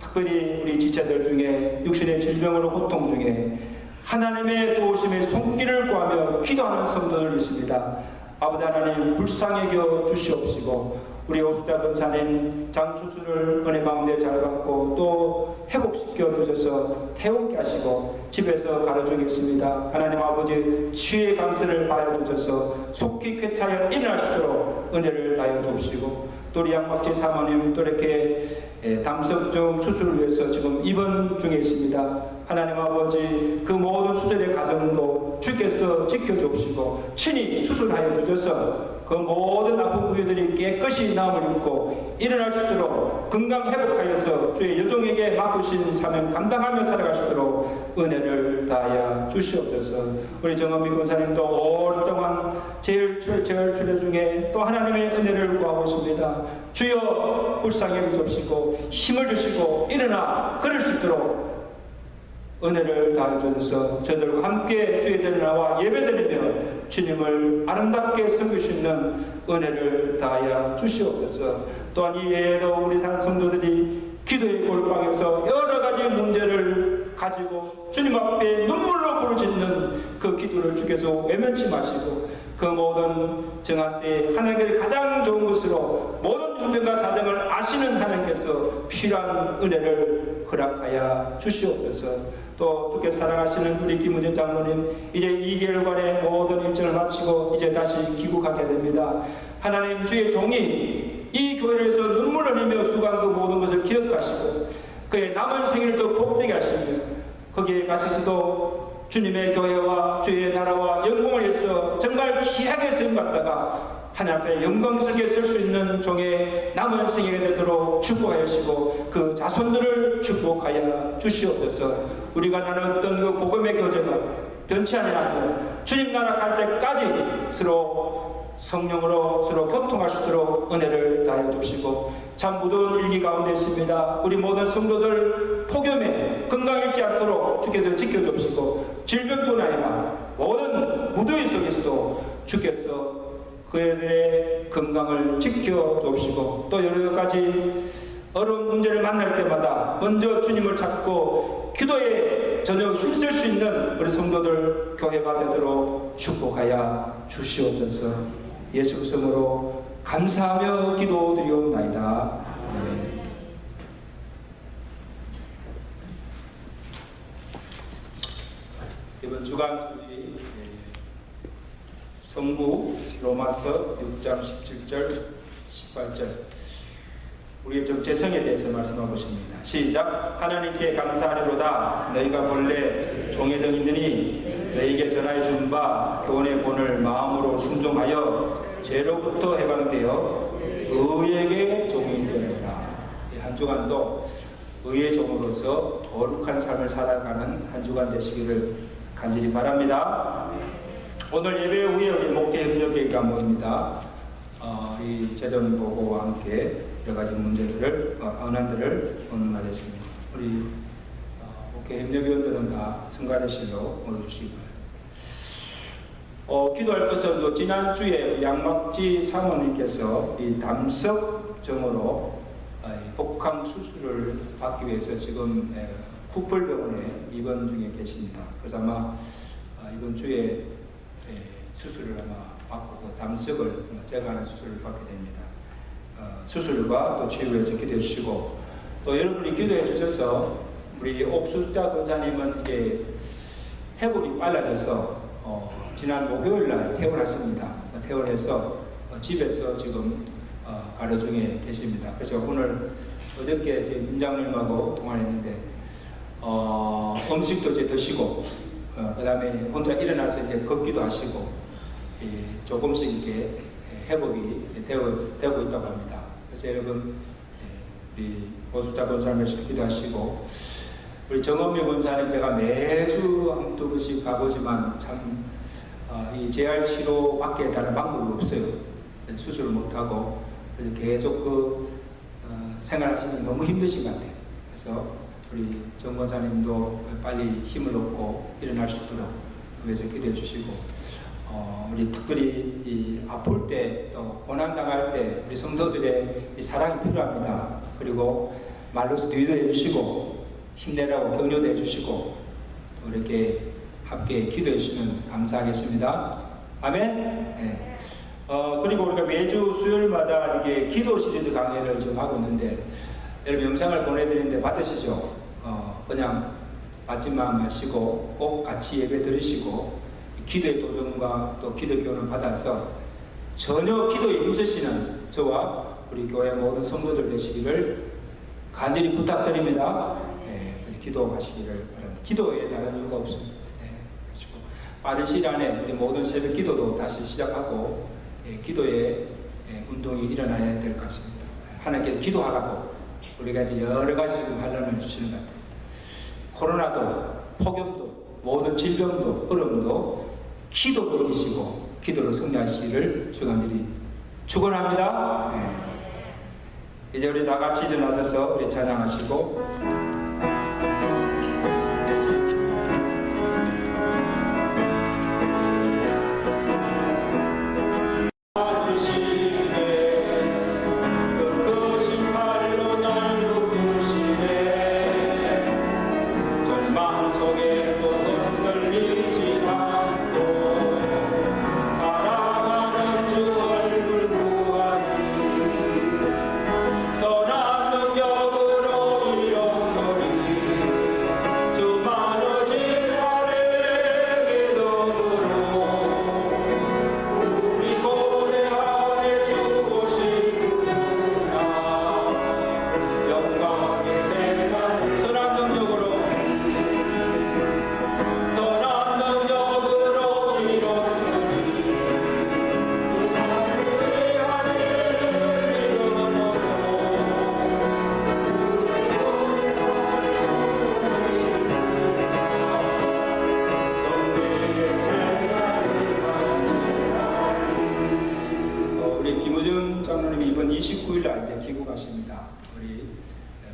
특별히 우리 지체들 중에 육신의 질병으로 고통 중에 하나님의 도우심의 손길을 구하며 기도하는 성도들 있습니다. 아버지 하나님 불쌍히 여겨 주시옵시고 우리 오수자 권사님 장수술을 은혜 가운데 잘 받고 또 회복시켜 주셔서 태우게 하시고 집에서 가르치겠습니다. 하나님 아버지 치유의 강세를 바여 주셔서 속히 쾌차여 일어날 수 있도록 은혜를 다여 주시고 또 우리 양박지 사모님 또 이렇게 담석중 수술을 위해서 지금 입원 중에 있습니다. 하나님 아버지 그 모든 수술의 과정도 주께서 지켜주시고 친히 수술하여 주셔서 그 모든 아픈 부위들이 깨끗이 나음을 입고 일어날 수 있도록 건강 회복하여서 주의 여종에게 맡으신 사명 감당하며 살아갈 수 있도록 은혜를 다하여 주시옵소서. 우리 정은미 권사님도 오랫동안 재혈출혈 중에 또 하나님의 은혜를 구하고 있습니다. 주여 불쌍히 여겨주시고 힘을 주시고 일어나 걸을 수 있도록 은혜를 다해 주셔서 저들과 함께 주의 전에 나와 예배드리며 주님을 아름답게 섬길 수 있는 은혜를 다하여 주시옵소서. 또한 이 예에도 우리 사는 성도들이 기도의 골방에서 여러 가지 문제를 가지고 주님 앞에 눈물로 부르짖는 그 기도를 주께서 외면치 마시고 그 모든 정한 때 하나님께 가장 좋은 것으로 모든 형편과 사정을 아시는 하나님께서 필요한 은혜를 허락하여 주시옵소서. 또 주께 사랑하시는 우리 김은현 장로님 이제 2개월간의 모든 일정을 마치고 이제 다시 귀국하게 됩니다. 하나님 주의 종이 이 교회를 위해서 눈물 흘리며 수고한 그 모든 것을 기억하시고 그의 남은 생일을 더 복되게 하시며 거기에 가셔서도 주님의 교회와 주의 나라와 영광을 위해서 정말 귀하게 쓰임받다가 하나님 앞에 영광스럽게 쓸 수 있는 종의 남은 생애가 되도록 축복하여 주시고 그 자손들을 축복하여 주시옵소서. 우리가 나눴던 그 복음의 교제가 변치 아니하고 주님 나라 갈 때까지 서로 성령으로 서로 교통할 수 있도록 은혜를 다해 주시고 참 무더운 일기 가운데 있습니다. 우리 모든 성도들 폭염에 건강 잃지 않도록 주께서 지켜주시고 질병뿐 아니라 모든 무더위 속에서도 주께서 그들의 건강을 지켜주시고 또 여러 가지 어려운 문제를 만날 때마다 먼저 주님을 찾고 기도에 전혀 힘쓸 수 있는 우리 성도들 교회가 되도록 축복하여 주시옵소서. 예수 그리스도로 감사하며 기도드리옵나이다. 아멘. 이번 주간 우리 성부 로마서 6장 17절 18절 우리의 정체성에 대해서 말씀하고 있습니다. 시작. 하나님께 감사하리로다. 너희가 본래 종의 등이더니 너희에게 전하여 준 바 교훈의 본을 마음으로 순종하여 죄로부터 해방되어 의에게 종이 되었다. 한 주간도 의의 종으로서 거룩한 삶을 살아가는 한 주간 되시기를 간절히 바랍니다. 오늘 예배 후에 우리 목회 협력회가 모입니다. 이 재정 보고와 함께 여러 가지 문제들을 언안들을 논의하겠습니다. 우리 목회 협력위원들은 다 성가대실로 모여주시기 바랍니다. 기도할 것은 또 지난주에 양막지 사모님께서 이 담석증으로 복강 수술을 받기 위해서 지금 국불병원에 입원 중에 계십니다. 그래서 아마 이번 주에 수술을 아마 받고 그 담석을 제거하는 수술을 받게 됩니다. 수술과 또 치유에서 기도해 주시고 또 여러분이 기도해 주셔서 우리 옥수자 권사님은 이게 회복이 빨라져서 지난 목요일 날 퇴원하십니다. 퇴원해서 집에서 지금 가려 중에 계십니다. 그래서 오늘 어저께 제 민장님하고 통화를 했는데 음식도 이제 드시고 그 다음에 혼자 일어나서 이제 걷기도 하시고 조금씩 이렇게 회복이 되고 있다고 합니다. 그래서 여러분 우리 보수자 권사님께서 기도하시고 우리 정엄미 권사님 제가 매주 한두 번씩 가보지만 참 이 재활 치료밖에 다른 방법이 없어요. 수술을 못하고 계속 생활하시는 게 너무 힘드신 것 같아요. 그래서 우리 정 권사님도 빨리 힘을 얻고 일어날 수 있도록 위해서 기도해 주시고 우리 특별히 이 아플 때 또 고난당할 때 우리 성도들의 이 사랑이 필요합니다. 그리고 말로서 위로해 주시고 힘내라고 격려해 주시고 또 이렇게 함께 기도해 주시면 감사하겠습니다. 아멘. 네. 그리고 우리가 매주 수요일마다 이렇게 기도 시리즈 강의를 지금 하고 있는데 여러분 영상을 보내드리는데 받으시죠? 그냥 받지만 마시고 꼭 같이 예배 드리시고 기도의 도전과 또 기도 교훈을 받아서 전혀 기도에 힘쓰시는 저와 우리 교회 모든 성도들 되시기를 간절히 부탁드립니다. 네, 기도하시기를 바랍니다. 기도에 다른 이유가 없습니다. 네, 빠른 시간에 우리 모든 새벽 기도도 다시 시작하고 기도의 운동이 일어나야 될 것 같습니다. 하나님께 기도하라고 우리가 이제 여러 가지 지금 환란을 주시는 것 같아요. 코로나도 폭염도 모든 질병도 어려움도 기도로 이기시고 기도로 승리하시기를 주간절히 축원합니다. 네. 이제 우리 다 같이 일어나셔서 우리 찬양하시고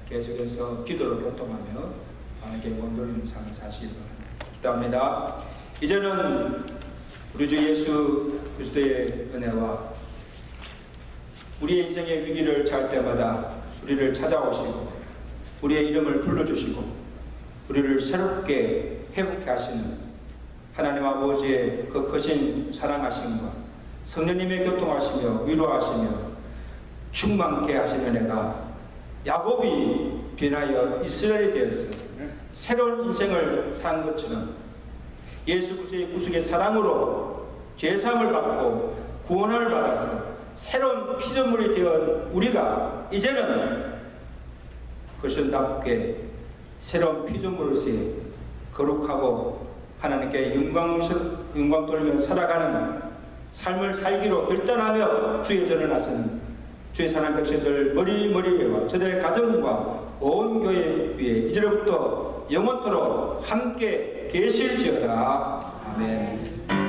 계속해서 기도로 교통하며 하나님께 원돌리는 삶을 사시기 바랍니다. 기도합니다. 이제는 우리 주 예수 그리스도의 은혜와 우리의 인생의 위기를 처할 때마다 우리를 찾아오시고 우리의 이름을 불러주시고 우리를 새롭게 회복해 하시는 하나님 아버지의 그 크신 사랑하심과 성령님의 교통하시며 위로하시며 충만케 하시는 은혜가 야곱이 변하여 이스라엘이 되었어 새로운 인생을 산 것처럼 예수 그리스도의 구속의 사랑으로 죄사함을 받고 구원을 받아서 새로운 피조물이 되어 우리가 이제는 그리스도답게 새로운 피조물로서의 거룩하고 하나님께 영광 돌리며 살아가는 삶을 살기로 결단하며 주의 전을 나서는 주의 사랑 백성들 머리머리와 저들의 가정과 온 교회 위에 이제로부터 영원토록 함께 계실지어다. 아멘.